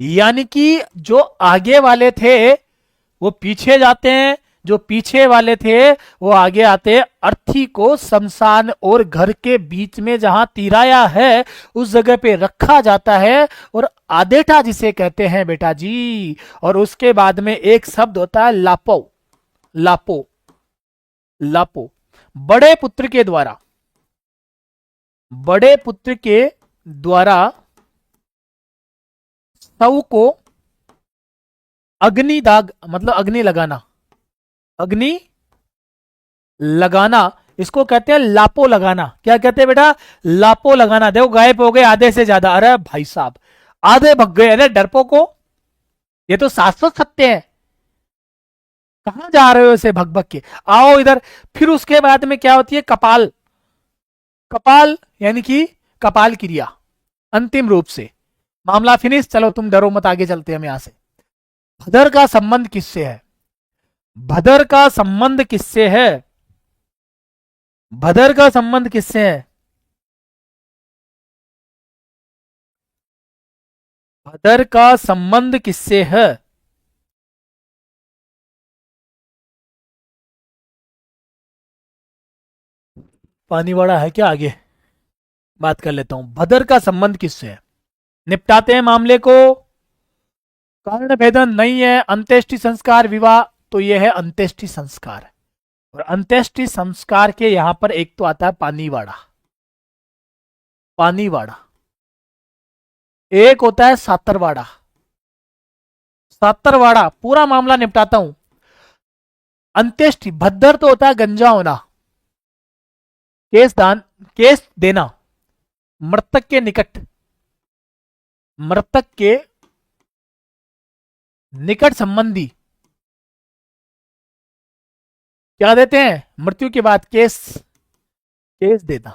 यानी कि जो आगे वाले थे वो पीछे जाते हैं, जो पीछे वाले थे वो आगे आते हैं। अर्थी को शमशान और घर के बीच में जहां तिराया है उस जगह पे रखा जाता है, और आदेटा जिसे कहते हैं बेटा जी। और उसके बाद में एक शब्द होता है लापो। लापो, लापो। बड़े पुत्र के द्वारा, बड़े पुत्र के द्वारा शव को अग्नि दाग, मतलब अग्नि लगाना, अग्नि लगाना, इसको कहते हैं लापो लगाना। क्या कहते हैं बेटा? लापो लगाना। देखो गायब हो गए आधे से ज्यादा। अरे भाई साहब आधे भग गए। अरे डरपो को, ये तो शाश्वत सत्य है। कहां जा रहे हो इसे भग भग के, आओ इधर। फिर उसके बाद में क्या होती है, कपाल। कपाल यानी कि कपाल क्रिया, अंतिम रूप से मामला फिनिश। चलो तुम डरो मत, आगे चलते हैं हम यहां से। भदर का संबंध किससे है? भदर का संबंध किससे है? भदर का संबंध किससे है? भदर का संबंध किससे है? पानी वाला है क्या? आगे बात कर लेता हूं। भदर का संबंध किससे है? निपटाते हैं मामले को। कारण भेदन नहीं है, अंत्येष्टि संस्कार विवाह, तो यह है अंत्येष्टि संस्कार। और अंत्येष्टि संस्कार के यहां पर एक तो आता है पानीवाड़ा। पानीवाड़ा। एक होता है सातरवाड़ा। सातरवाड़ा पूरा मामला निपटाता हूं। अंत्येष्टि भद्दर तो होता है गंजा होना, केस दान, केस देना, मृतक के निकट, मृतक के निकट संबंधी क्या देते हैं? मृत्यु के बाद केस, केस देना।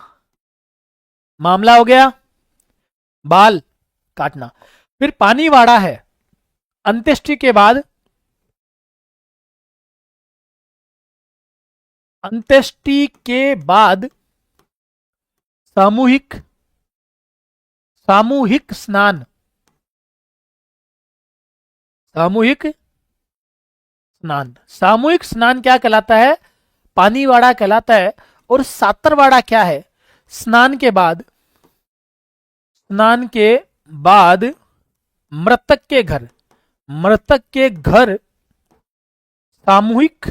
मामला हो गया, बाल काटना। फिर पानीवाड़ा है, अंत्येष्टि के बाद, अंत्येष्टि के बाद सामूहिक, सामूहिक स्नान, सामूहिक स्नान। सामूहिक स्नान क्या कहलाता है? पानीवाड़ा कहलाता है। और सातरवाड़ा क्या है? स्नान के बाद, स्नान के बाद मृतक के घर, मृतक के घर सामूहिक,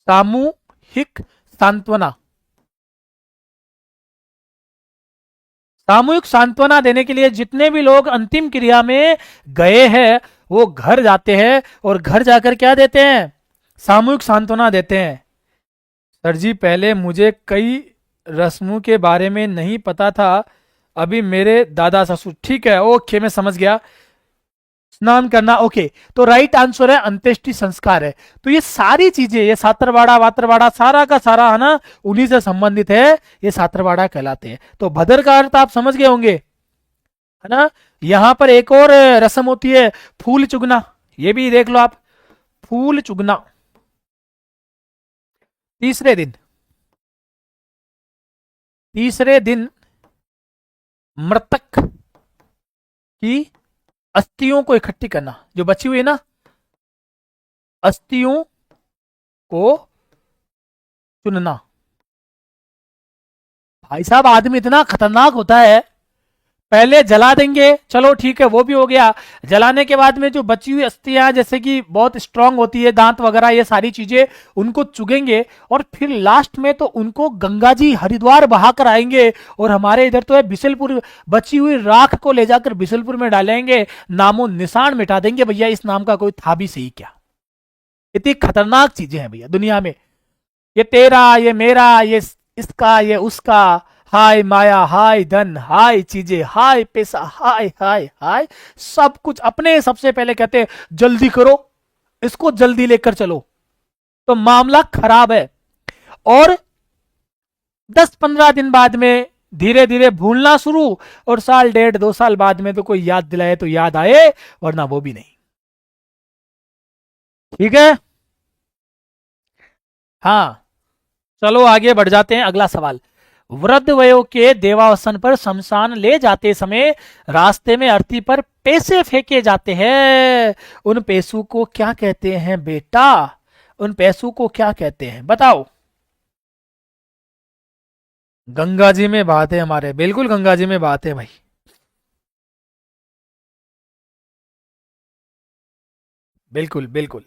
सामूहिक सांत्वना, सामूहिक सांत्वना देने के लिए जितने भी लोग अंतिम क्रिया में गए हैं वो घर जाते हैं और घर जाकर क्या देते हैं? सामूहिक सांत्वना देते हैं। सर जी पहले मुझे कई रस्मों के बारे में नहीं पता था, अभी मेरे दादा ससुर। ठीक है, ओके, मैं समझ गया। स्नान करना, ओके। तो राइट आंसर है अंत्येष्टि संस्कार है। तो ये सारी चीजें, ये सातरवाड़ा वातरवाड़ा सारा का सारा है ना, उन्हीं से संबंधित है, ये सातरवाड़ा कहलाते हैं। तो भदर का अर्थ आप समझ गए होंगे, है ना। यहां पर एक और रस्म होती है, फूल चुगना। ये भी देख लो आप, फूल चुगना। तीसरे दिन, तीसरे दिन मृतक की अस्थियों को इकट्ठी करना, जो बची हुई है ना, अस्थियों को चुनना। भाई साहब आदमी इतना खतरनाक होता है, पहले जला देंगे, चलो ठीक है वो भी हो गया। जलाने के बाद में जो बची हुई अस्थियां जैसे कि बहुत स्ट्रांग होती है, दांत वगैरह ये सारी चीजें, उनको चुगेंगे और फिर लास्ट में तो उनको गंगा जी हरिद्वार बहाकर आएंगे। और हमारे इधर तो है बिशलपुर, बची हुई राख को ले जाकर बिशलपुर में डालेंगे, नामो निशान मिटा देंगे। भैया इस नाम का कोई था भी सही क्या? इतनी खतरनाक चीजें हैं भैया दुनिया में। ये तेरा, ये मेरा, ये इसका, ये उसका, हाय माया, हाय धन, हाय चीजें, हाय पैसा, हाय हाय हाय, सब कुछ अपने। सबसे पहले कहते हैं जल्दी करो, इसको जल्दी लेकर चलो, तो मामला खराब है। और 10-15 दिन बाद में धीरे धीरे भूलना शुरू, और साल डेढ़ 2 साल बाद में तो कोई याद दिलाए तो याद आए, वरना वो भी नहीं। ठीक है, हाँ। चलो आगे बढ़ जाते हैं, अगला सवाल। वृद्ध वयों के देवावसन पर शमशान ले जाते समय रास्ते में अर्थी पर पैसे फेंके जाते हैं, उन पैसों को क्या कहते हैं बेटा? उन पैसों को क्या कहते हैं बताओ? गंगा जी में बात है हमारे, बिल्कुल गंगा जी में बात है भाई। बिल्कुल बिल्कुल।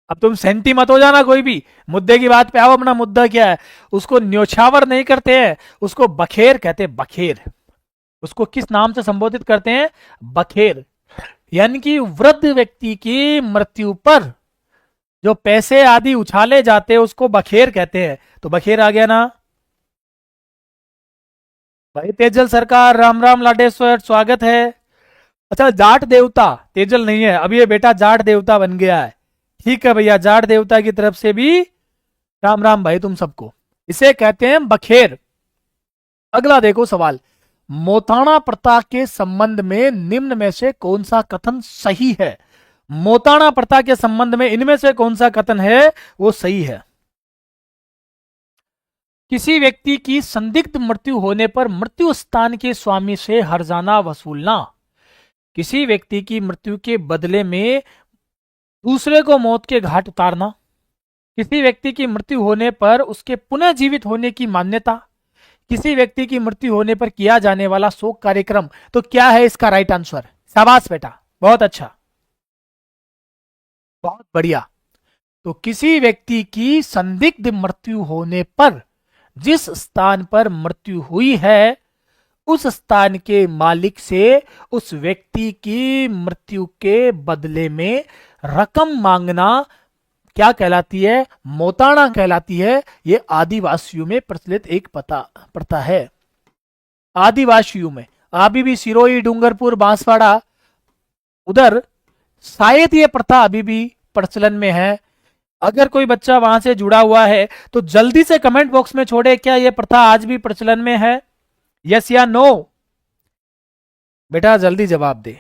अब तुम सेंटी मत हो जाना, कोई भी मुद्दे की बात पे आओ। अपना मुद्दा क्या है? उसको न्योछावर नहीं करते हैं, उसको बखेर कहते हैं, बखेर। उसको किस नाम से संबोधित करते हैं? बखेर। यानी कि वृद्ध व्यक्ति की मृत्यु पर जो पैसे आदि उछाले जाते हैं उसको बखेर कहते हैं। तो बखेर आ गया ना भाई। तेजल सरकार, राम राम लाडेश्वर, स्वागत है। अच्छा, जाट देवता तेजल नहीं है, अब ये बेटा जाट देवता बन गया है। ठीक है भैया, जाट देवता की तरफ से भी राम राम भाई तुम सबको। इसे कहते हैं बखेर। अगला देखो सवाल, मोताणा प्रथा के संबंध में निम्न में से कौन सा कथन सही है? मोताणा प्रथा के संबंध में इनमें से कौन सा कथन है वो सही है? किसी व्यक्ति की संदिग्ध मृत्यु होने पर मृत्यु स्थान के स्वामी से हर्जाना वसूलना। किसी व्यक्ति की मृत्यु के बदले में दूसरे को मौत के घाट उतारना। किसी व्यक्ति की मृत्यु होने पर उसके पुनः जीवित होने की मान्यता। किसी व्यक्ति की मृत्यु होने पर किया जाने वाला शोक कार्यक्रम। तो क्या है इसका राइट आंसर? शाबाश बेटा, बहुत अच्छा, बहुत बढ़िया। तो किसी व्यक्ति की संदिग्ध मृत्यु होने पर जिस स्थान पर मृत्यु हुई है उस स्थान के मालिक से उस व्यक्ति की मृत्यु के बदले में रकम मांगना क्या कहलाती है? मोताणा कहलाती है। यह आदिवासियों में प्रचलित एक प्रथा है। आदिवासियों में अभी भी सिरोही, डूंगरपुर, बांसवाड़ा, उधर शायद यह प्रथा अभी भी प्रचलन में है। अगर कोई बच्चा वहां से जुड़ा हुआ है तो जल्दी से कमेंट बॉक्स में छोड़े, क्या यह प्रथा आज भी प्रचलन में है? यस या नो? बेटा जल्दी जवाब दे।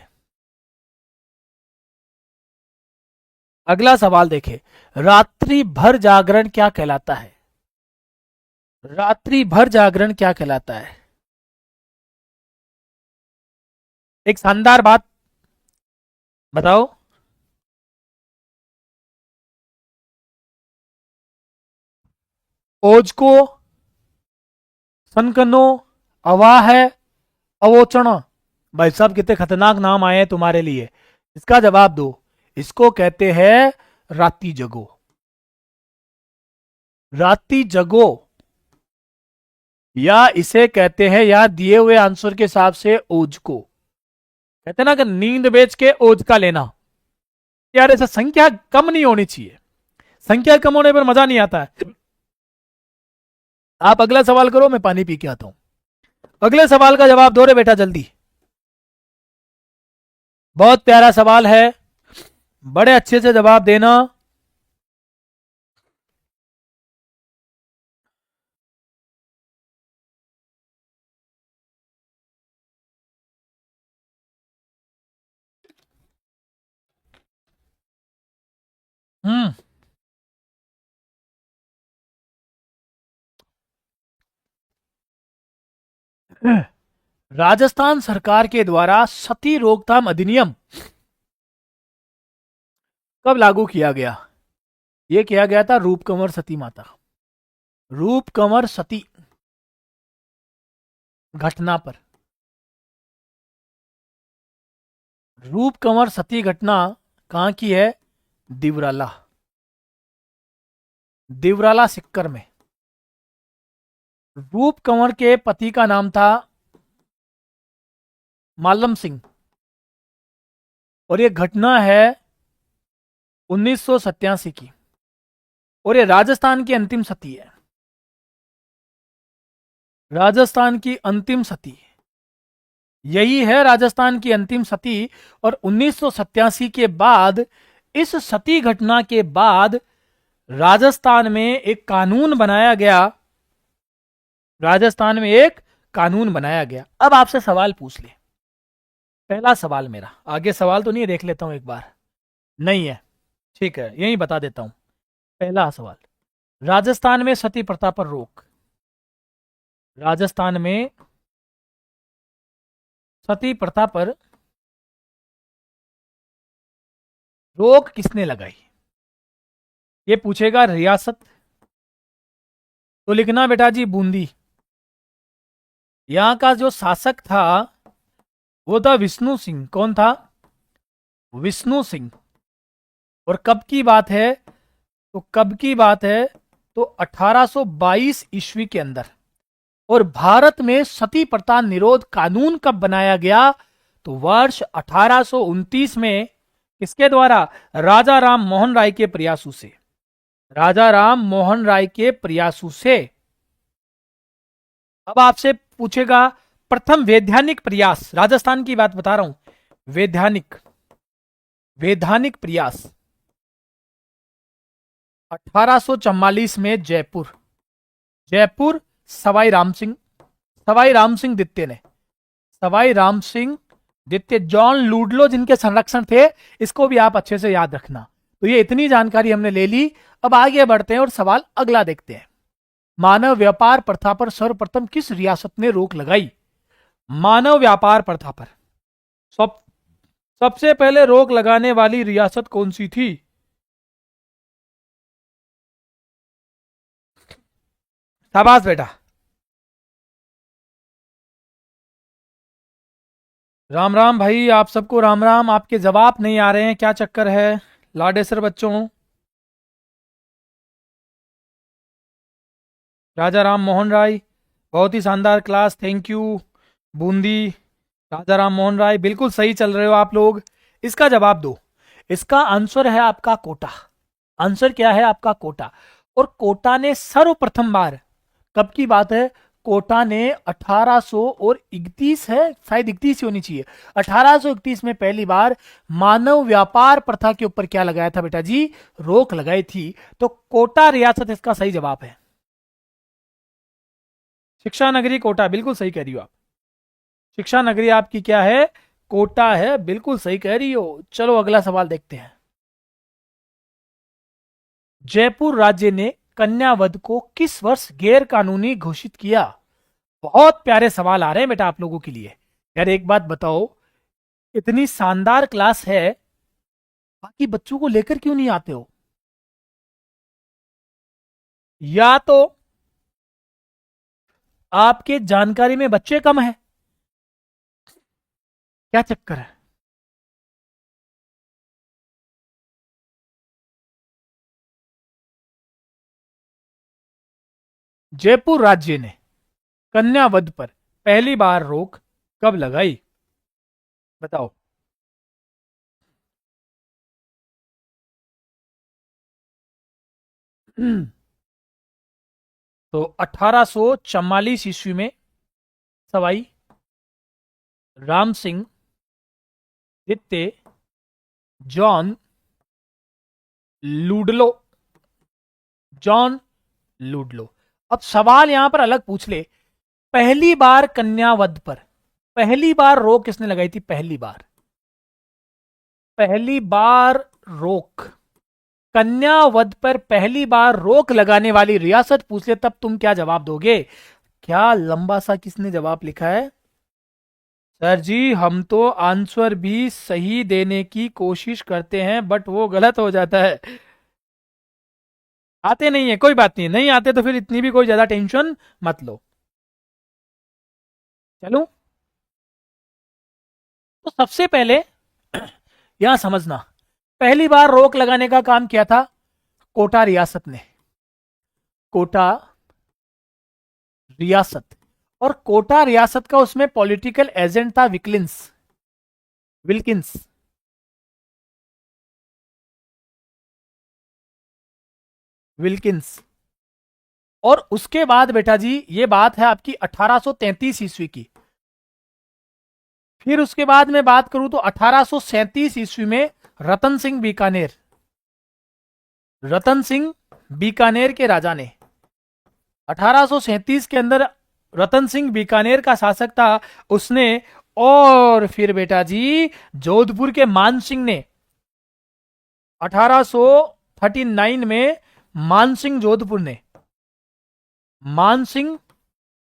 अगला सवाल देखे, रात्रि भर जागरण क्या कहलाता है? रात्रि भर जागरण क्या कहलाता है? एक शानदार बात बताओ। ओज को, सनकनो, अवाह है, अवोचन। भाई साहब कितने खतरनाक नाम आए हैं तुम्हारे लिए। इसका जवाब दो। इसको कहते हैं राती जगो। राती जगो, या इसे कहते हैं यार दिए हुए आंसर के हिसाब से ओज को कहते हैं ना कि नींद बेच के ओज का लेना। यार ऐसा संख्या कम नहीं होनी चाहिए, संख्या कम होने पर मजा नहीं आता है। आप अगला सवाल करो, मैं पानी पी के आता हूं। अगले सवाल का जवाब दो रे बेटा जल्दी। बहुत प्यारा सवाल है, बड़े अच्छे से जवाब देना। हम्म राजस्थान सरकार के द्वारा सती रोकथाम अधिनियम कब लागू किया गया? यह किया गया था रूप कंवर सती माता, रूप कंवर सती घटना पर। रूप कंवर सती घटना कहां की है? दिवराला, दिवराला सिक्कर में। रूप कंवर के पति का नाम था मालम सिंह, और यह घटना है 1987 की, और ये राजस्थान की अंतिम सती है। राजस्थान की अंतिम सती यही है, राजस्थान की अंतिम सती। और 1987 के बाद, इस सती घटना के बाद राजस्थान में एक कानून बनाया गया। राजस्थान में एक कानून बनाया गया। अब आपसे सवाल पूछ ले। पहला सवाल मेरा, आगे सवाल तो नहीं है, देख लेता हूं एक बार। नहीं है, ठीक है, यही बता देता हूं। पहला सवाल, राजस्थान में सती प्रथा पर रोक। राजस्थान में सती प्रथा पर रोक किसने लगाई? ये पूछेगा रियासत, तो लिखना बेटा जी बूंदी। यहां का जो शासक था वो था विष्णु सिंह। कौन था? विष्णु सिंह। और कब की बात है? तो कब की बात है? तो 1822 ईस्वी के अंदर। और भारत में सती प्रथा निरोध कानून कब बनाया गया? तो वर्ष 1829 में। किसके द्वारा? राजा राम मोहन राय के प्रयासों से। राजा राम मोहन राय के प्रयासों से। अब आपसे पूछेगा प्रथम वैधानिक प्रयास, राजस्थान की बात बता रहा हूं, वैधानिक प्रयास। 1844 में जयपुर, जयपुर सवाई राम सिंह द्वितीय ने, सवाई राम सिंह द्वितीय, जॉन लूडलो जिनके संरक्षण थे, इसको भी आप अच्छे से याद रखना। तो ये इतनी जानकारी हमने ले ली। अब आगे बढ़ते हैं और सवाल अगला देखते हैं। मानव व्यापार प्रथा पर सर्वप्रथम किस रियासत ने रोक लगाई? मानव व्यापार प्रथा पर सबसे पहले रोक लगाने वाली रियासत कौन सी थी? शाबाश बेटा। राम राम भाई, आप सबको राम राम। आपके जवाब नहीं आ रहे हैं, क्या चक्कर है लाडेसर बच्चों? राजा राम मोहन राय, बहुत ही शानदार क्लास, थैंक यू। बूंदी, राजा राम मोहन राय, बिल्कुल सही चल रहे हो आप लोग। इसका जवाब दो। इसका आंसर है आपका कोटा। आंसर क्या है आपका? कोटा। और कोटा ने सर्वप्रथम बार, कब की बात है? कोटा ने 1831 है, शायद 31 ही होनी चाहिए, 1831 में पहली बार मानव व्यापार प्रथा के ऊपर क्या लगाया था बेटा जी? रोक लगाई थी। तो कोटा रियासत इसका सही जवाब है। शिक्षा नगरी कोटा, बिल्कुल सही कह रही हो आप। शिक्षा नगरी आपकी क्या है? कोटा है, बिल्कुल सही कह रही हो। चलो अगला सवाल देखते हैं। जयपुर राज्य ने कन्यावध को किस वर्ष गैर कानूनी घोषित किया? बहुत प्यारे सवाल आ रहे हैं बेटा आप लोगों के लिए। यार एक बात बताओ, इतनी शानदार क्लास है, बाकी बच्चों को लेकर क्यों नहीं आते हो? या तो आपके जानकारी में बच्चे कम है, क्या चक्कर है? जयपुर राज्य ने कन्यावध पर पहली बार रोक कब लगाई? बताओ। तो 1844 ईस्वी में सवाई राम सिंह द्वितीय, जॉन लूडलो, जॉन लूडलो। अब सवाल यहां पर अलग पूछ ले, पहली बार कन्यावध पर पहली बार रोक किसने लगाई थी? पहली बार, पहली बार रोक, कन्यावध पर पहली बार रोक लगाने वाली रियासत पूछ ले, तब तुम क्या जवाब दोगे? क्या लंबा सा किसने जवाब लिखा है? सर जी हम तो आंसर भी सही देने की कोशिश करते हैं, बट वो गलत हो जाता है। आते नहीं है, कोई बात नहीं, नहीं आते तो फिर इतनी भी कोई ज्यादा टेंशन मत लो। चलो, तो सबसे पहले यहां समझना, पहली बार रोक लगाने का काम किया था कोटा रियासत ने। कोटा रियासत, और कोटा रियासत का उसमें पॉलिटिकल एजेंट था विकलिंस, विल्किंस। विल्किंस। और उसके बाद बेटा जी, ये बात है आपकी 1833 ईस्वी की। फिर उसके बाद में बात करूं तो 1837 ईस्वी में रतन सिंह बीकानेर, रतन सिंह बीकानेर के राजा ने 1837 के अंदर, रतन सिंह बीकानेर का शासक था उसने। और फिर बेटा जी जोधपुर के मान सिंह ने 1839 में, मान सिंह जोधपुर ने, मान सिंह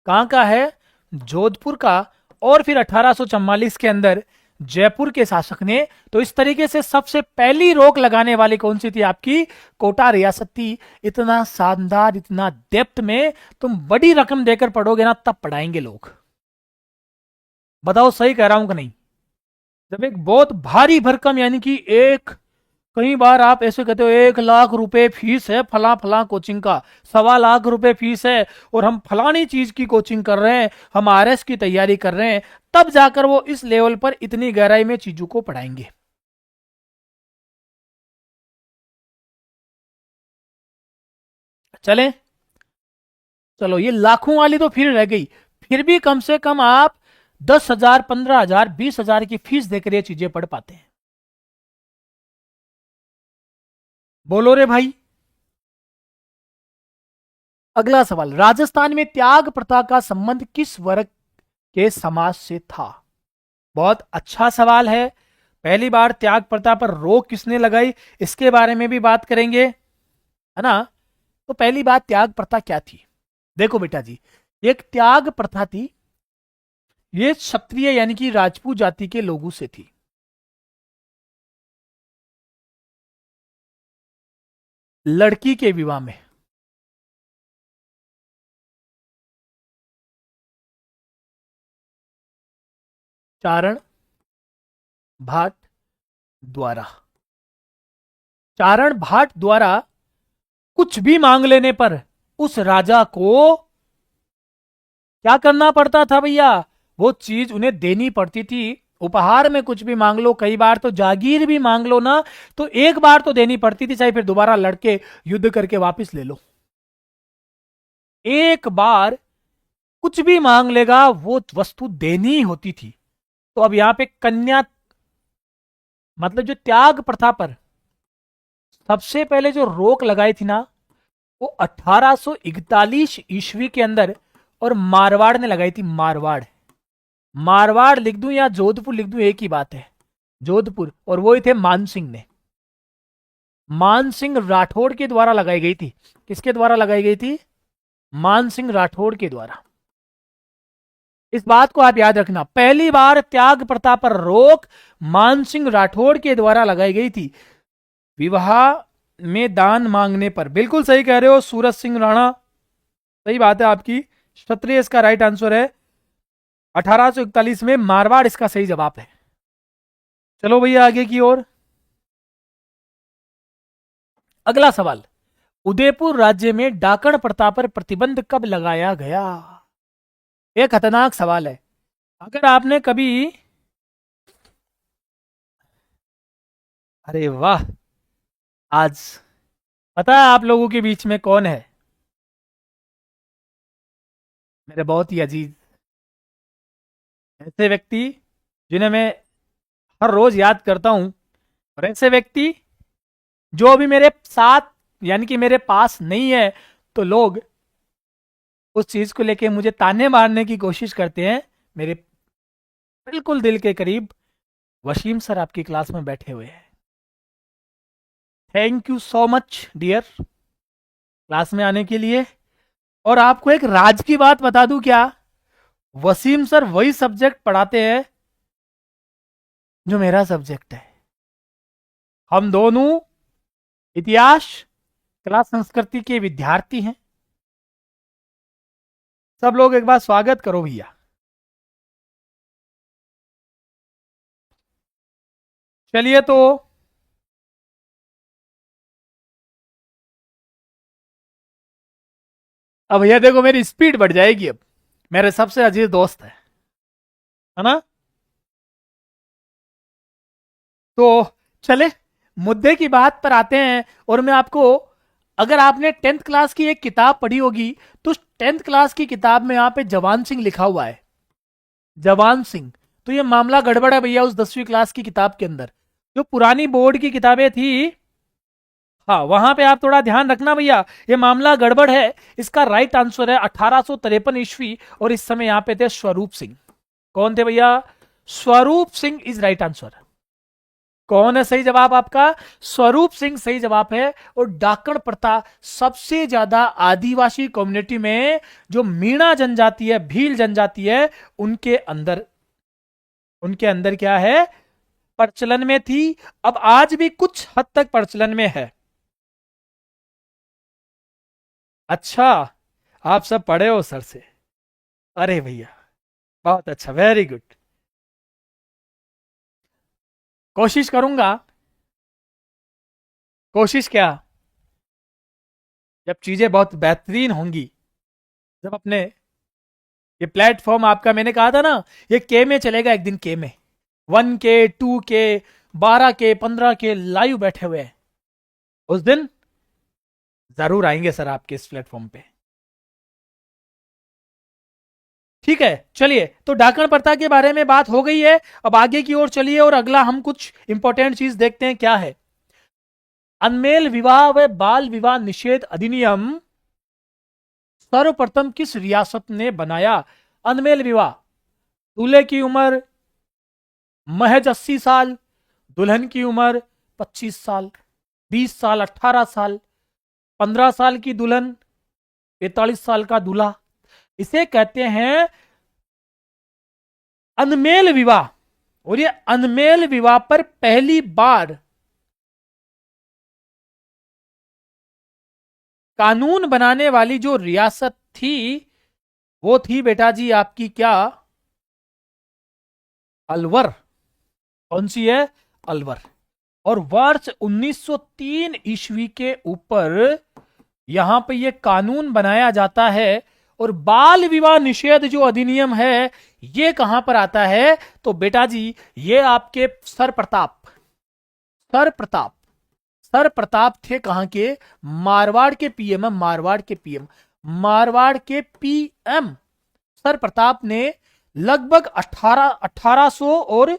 कहां का है? जोधपुर का। और फिर 1844 के अंदर जयपुर के शासक ने। तो इस तरीके से सबसे पहली रोक लगाने वाली कौन सी थी? आपकी कोटा रियासत थी। इतना शानदार, इतना डेप्थ में तुम बड़ी रकम देकर पढ़ोगे ना, तब पढ़ाएंगे लोग। बताओ सही कह रहा हूं कि नहीं? जब एक बहुत भारी भरकम, यानी कि एक, कई बार आप ऐसे कहते हो 1 लाख रुपए फीस है फला फला कोचिंग का, 1.25 लाख फीस है, और हम फलानी चीज की कोचिंग कर रहे हैं, हम आरएस की तैयारी कर रहे हैं, तब जाकर वो इस लेवल पर इतनी गहराई में चीजों को पढ़ाएंगे। चलें, चलो ये लाखों वाली तो फिर रह गई, फिर भी कम से कम आप 10,000, 15,000, 20,000 की फीस देकर ये चीजें पढ़ पाते हैं। बोलो रे भाई। अगला सवाल, राजस्थान में त्याग प्रथा का संबंध किस वर्ग के समाज से था? बहुत अच्छा सवाल है। पहली बार त्याग प्रथा पर रोक किसने लगाई, इसके बारे में भी बात करेंगे, है ना। तो पहली बात, त्याग प्रथा क्या थी? देखो बेटा जी, एक त्याग प्रथा थी, ये क्षत्रिय यानी कि राजपूत जाति के लोगों से थी। लड़की के विवाह में चारण भाट द्वारा, चारण भाट द्वारा कुछ भी मांग लेने पर उस राजा को क्या करना पड़ता था भैया? वो चीज उन्हें देनी पड़ती थी। उपहार में कुछ भी मांग लो, कई बार तो जागीर भी मांग लो ना, तो एक बार तो देनी पड़ती थी, चाहे फिर दोबारा लड़के युद्ध करके वापस ले लो। एक बार कुछ भी मांग लेगा वो वस्तु देनी ही होती थी। तो अब यहां पे कन्या, मतलब जो त्याग प्रथा पर सबसे पहले जो रोक लगाई थी ना, वो 1841 ईस्वी के अंदर, और मारवाड़ ने लगाई थी। मारवाड़, मारवाड़ लिख दूं या जोधपुर लिख दूं, एक ही बात है, जोधपुर। और वो ही थे मानसिंह ने, मानसिंह राठौड़ के द्वारा लगाई गई थी। किसके द्वारा लगाई गई थी? मानसिंह राठौड़ के द्वारा। इस बात को आप याद रखना, पहली बार त्याग प्रथा पर रोक मानसिंह राठौड़ के द्वारा लगाई गई थी विवाह में दान मांगने पर। बिल्कुल सही कह रहे हो सूरज सिंह राणा, सही बात है आपकी। क्षत्रिय इसका राइट आंसर है। 1841 में मारवाड़ इसका सही जवाब है। चलो भैया आगे की ओर। अगला सवाल, उदयपुर राज्य में डाकण प्रथा पर प्रतिबंध कब लगाया गया? एक खतरनाक सवाल है। अगर आपने कभी, अरे वाह, आज पता है आप लोगों के बीच में कौन है? मेरे बहुत ही अजीज ऐसे व्यक्ति जिन्हें मैं हर रोज याद करता हूं, और ऐसे व्यक्ति जो अभी मेरे साथ यानी कि मेरे पास नहीं है, तो लोग उस चीज को लेके मुझे ताने मारने की कोशिश करते हैं। मेरे बिल्कुल दिल के करीब वसीम सर आपकी क्लास में बैठे हुए हैं। Thank you so much dear, class में आने के लिए। और आपको एक राज की बात बता दूं क्या? वसीम सर वही सब्जेक्ट पढ़ाते हैं जो मेरा सब्जेक्ट है। हम दोनों इतिहास, कला, संस्कृति के विद्यार्थी हैं। सब लोग एक बार स्वागत करो भैया। चलिए तो अब भैया देखो मेरी स्पीड बढ़ जाएगी। अब मेरे सबसे अजीज दोस्त है ना। तो चले मुद्दे की बात पर आते हैं। और मैं आपको, अगर आपने 10th क्लास की एक किताब पढ़ी होगी, तो 10th क्लास की किताब में यहां पे जवान सिंह लिखा हुआ है, जवान सिंह। तो ये मामला गड़बड़ है भैया उस 10वीं क्लास की किताब के अंदर। जो पुरानी बोर्ड की किताबें थी, हाँ वहां पे आप थोड़ा ध्यान रखना भैया, ये मामला गड़बड़ है। इसका राइट आंसर है 1853 ईस्वी, और इस समय यहां पे थे स्वरूप सिंह। कौन थे भैया? Swaroop Singh is right answer. कौन है सही जवाब आपका? स्वरूप सिंह सही जवाब है। और डाकण प्रथा सबसे ज्यादा आदिवासी कम्युनिटी में, जो मीणा जनजाति है, भील जनजाति है, उनके अंदर क्या है, प्रचलन में थी। अब आज भी कुछ हद तक प्रचलन में है। अच्छा, आप सब पढ़े हो सर से? अरे भैया बहुत अच्छा, वेरी गुड। कोशिश करूंगा, कोशिश क्या, जब चीजें बहुत बेहतरीन होंगी, जब अपने ये प्लेटफॉर्म आपका, मैंने कहा था ना, ये के में चलेगा एक दिन, के में 1K 2K 12K 15K live बैठे हुए हैं, उस दिन जरूर आएंगे सर आपके इस प्लेटफॉर्म पे। ठीक है, चलिए तो डाकण प्रथा के बारे में बात हो गई है। अब आगे की ओर चलिए, और अगला हम कुछ इंपॉर्टेंट चीज देखते हैं क्या है। अनमेल विवाह व बाल विवाह निषेध अधिनियम सर्वप्रथम किस रियासत ने बनाया अनमेल विवाह? दूल्हे की उम्र महज 80 साल, दुल्हन की उम्र 25 साल, 20 साल, 18 साल, 15 साल की दुल्हन, 45 साल का दूल्हा। इसे कहते हैं अनमेल विवाह। और ये अनमेल विवाह पर पहली बार कानून बनाने वाली जो रियासत थी वो थी बेटा जी आपकी क्या? अलवर। कौन सी है? अलवर। और वर्ष 1903 ईस्वी के ऊपर यहां पे ये कानून बनाया जाता है। और बाल विवाह निषेध जो अधिनियम है ये कहां पर आता है? तो बेटा जी ये आपके sir Pratap, sir Pratap, sir Pratap थे कहां के? मारवाड़ के पीएम है, मारवाड़ के पीएम, मारवाड़ के पीएम सर प्रताप ने लगभग 1800 और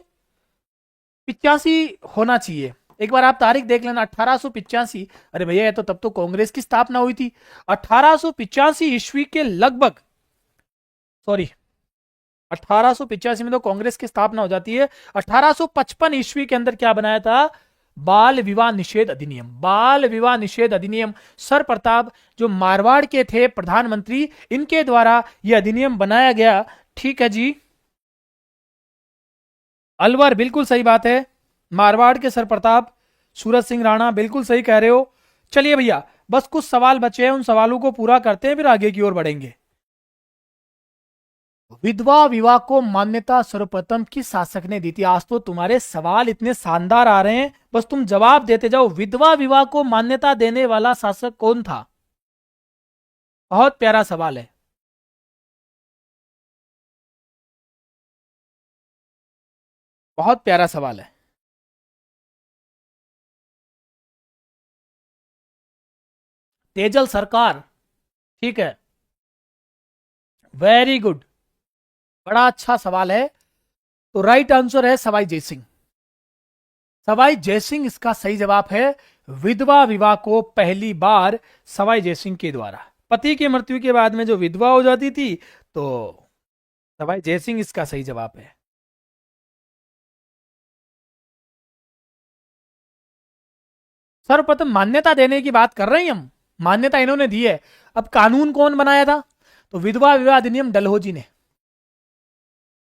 85 होना चाहिए। एक बार आप तारीख देख लेना 1885। अरे भैया ये तो तब तो कांग्रेस की स्थापना हुई थी। 1885 ईस्वी के लगभग, सॉरी 1885 में तो कांग्रेस की स्थापना हो जाती है। 1855 ईस्वी के अंदर क्या बनाया था? बाल विवाह निषेध अधिनियम। बाल विवाह निषेध अधिनियम सर प्रताप जो मारवाड़ के थे प्रधानमंत्री, इनके द्वारा यह अधिनियम बनाया गया। ठीक है जी, अलवर बिल्कुल सही बात है। मारवाड़ के सर प्रताप सूरज सिंह राणा, बिल्कुल सही कह रहे हो। चलिए भैया बस कुछ सवाल बचे हैं, उन सवालों को पूरा करते हैं फिर आगे की ओर बढ़ेंगे। विधवा विवाह को मान्यता सर्वप्रथम किस शासक ने दी थी? आज तो तुम्हारे सवाल इतने शानदार आ रहे हैं, बस तुम जवाब देते जाओ। विधवा विवाह को मान्यता देने वाला शासक कौन था? बहुत प्यारा सवाल है। बहुत प्यारा सवाल है। तेजल सरकार। ठीक है, वेरी गुड, बड़ा अच्छा सवाल है। तो राइट आंसर है सवाई जयसिंह। सवाई जयसिंह इसका सही जवाब है। विधवा विवाह को पहली बार सवाई जयसिंह के द्वारा, पति की मृत्यु के बाद में जो विधवा हो जाती थी, तो सवाई जयसिंह इसका सही जवाब है। सर्वप्रथम मान्यता देने की बात कर रहे हैं हम, मान्यता इन्होंने दी है। अब कानून कौन बनाया था? तो विधवा विवाह अधिनियम डलहौजी ने,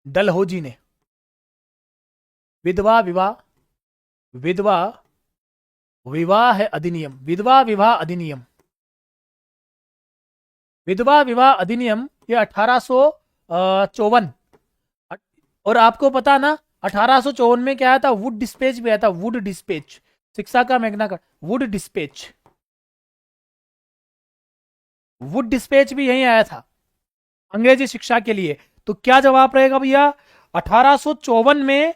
डलहौजी ने। विधवा विवाह, विधवा विवाह अधिनियम, विधवा विवाह अधिनियम, विधवा विवाह अधिनियम ये 1854। और आपको पता ना 1854 में क्या आया था? वुड डिस्पेच भी आया था, वुड डिस्पेच, शिक्षा का Magna carta, would dispatch, would dispatch भी यहीं आया था अंग्रेजी शिक्षा के लिए। तो क्या जवाब रहेगा भैया? 1854 में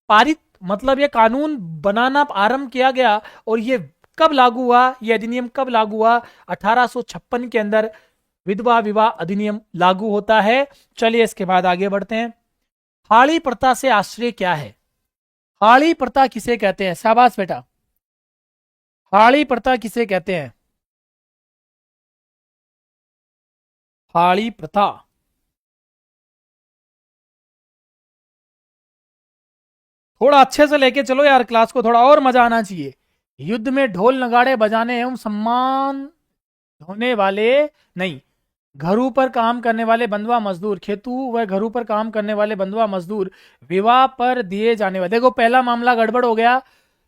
पारित, मतलब ये कानून बनाना आरंभ किया गया। और ये कब लागू हुआ? ये अधिनियम कब लागू हुआ? 1856 के अंदर विधवा विवाह अधिनियम लागू होता है। चलिए इसके बाद आगे बढ़ते हैं। हाड़ी प्रथा से आश्रय क्या है? हाड़ी प्रथा किसे कहते हैं? शाबाश बेटा, हाड़ी प्रथा किसे कहते हैं? हाड़ी प्रथा, थोड़ा अच्छे से लेके चलो यार क्लास को, थोड़ा और मजा आना चाहिए। युद्ध में ढोल नगाड़े बजाने एवं सम्मान होने वाले, नहीं, घरों पर काम करने वाले बंधुआ मजदूर, खेतू व घरों पर काम करने वाले बंधुआ मजदूर विवाह पर दिए जाने वाले। देखो पहला मामला गड़बड़ हो गया,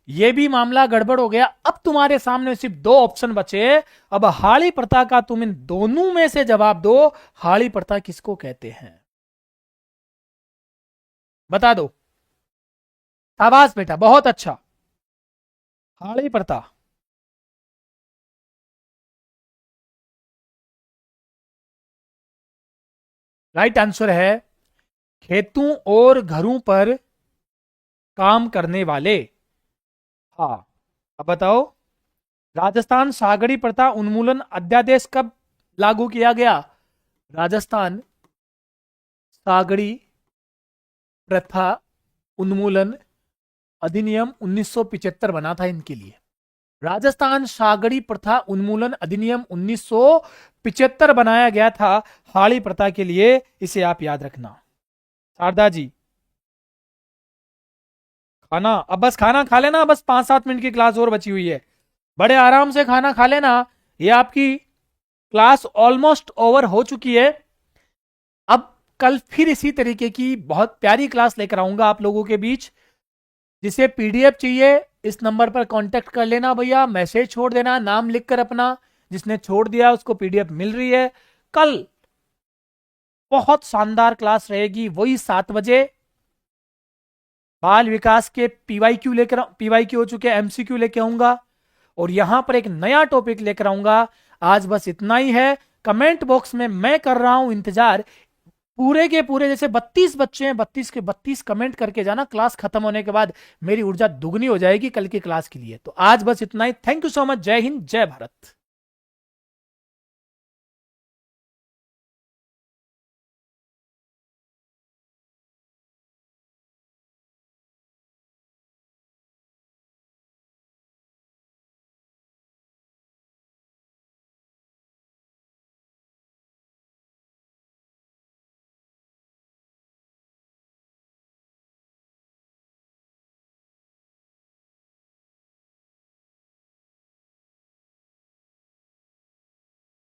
ये भी मामला गड़बड़ हो गया। अब तुम्हारे सामने सिर्फ दो ऑप्शन बचे। अब हाड़ी प्रथा का तुम इन दोनों में से जवाब दो। हाड़ी प्रथा किसको कहते हैं? बता दो। शाबाश बेटा, बहुत अच्छा। हाड़ी प्रथा, राइट आंसर है खेतों और घरों पर काम करने वाले। हाँ, अब बताओ राजस्थान सागड़ी प्रथा उन्मूलन अध्यादेश कब लागू किया गया? राजस्थान सागड़ी प्रथा उन्मूलन अधिनियम 1975 बना था इनके लिए। राजस्थान सागड़ी प्रथा उन्मूलन अधिनियम 1975 बनाया गया था हाड़ी प्रथा के लिए, इसे आप याद रखना। शारदा जी, खाना अब बस खाना खा लेना, बस 5-7 मिनट की क्लास और बची हुई है, बड़े आराम से खाना खा लेना। ये आपकी क्लास ऑलमोस्ट ओवर हो चुकी है। अब कल फिर इसी तरीके की बहुत प्यारी क्लास लेकर आऊंगा आप लोगों के बीच। जिसे पीडीएफ चाहिए इस नंबर पर कांटेक्ट कर लेना भैया, मैसेज छोड़ देना नाम लिखकर अपना, जिसने छोड़ दिया उसको पीडीएफ मिल रही है। कल बहुत शानदार क्लास रहेगी, वही 7 बजे। बाल विकास के पीवाईक्यू हो चुके एमसीक्यू लेके आऊंगा, और यहां पर एक नया टॉपिक लेकर आऊंगा। आज बस इतना ही है। कमेंट बॉक्स में मैं कर रहा हूं इंतजार, पूरे के पूरे जैसे 32 बच्चे हैं 32 के 32 कमेंट करके जाना। क्लास खत्म होने के बाद मेरी ऊर्जा दुगनी हो जाएगी कल की क्लास के लिए। तो आज बस इतना ही। Thank you so much. जय हिंद, जय भारत।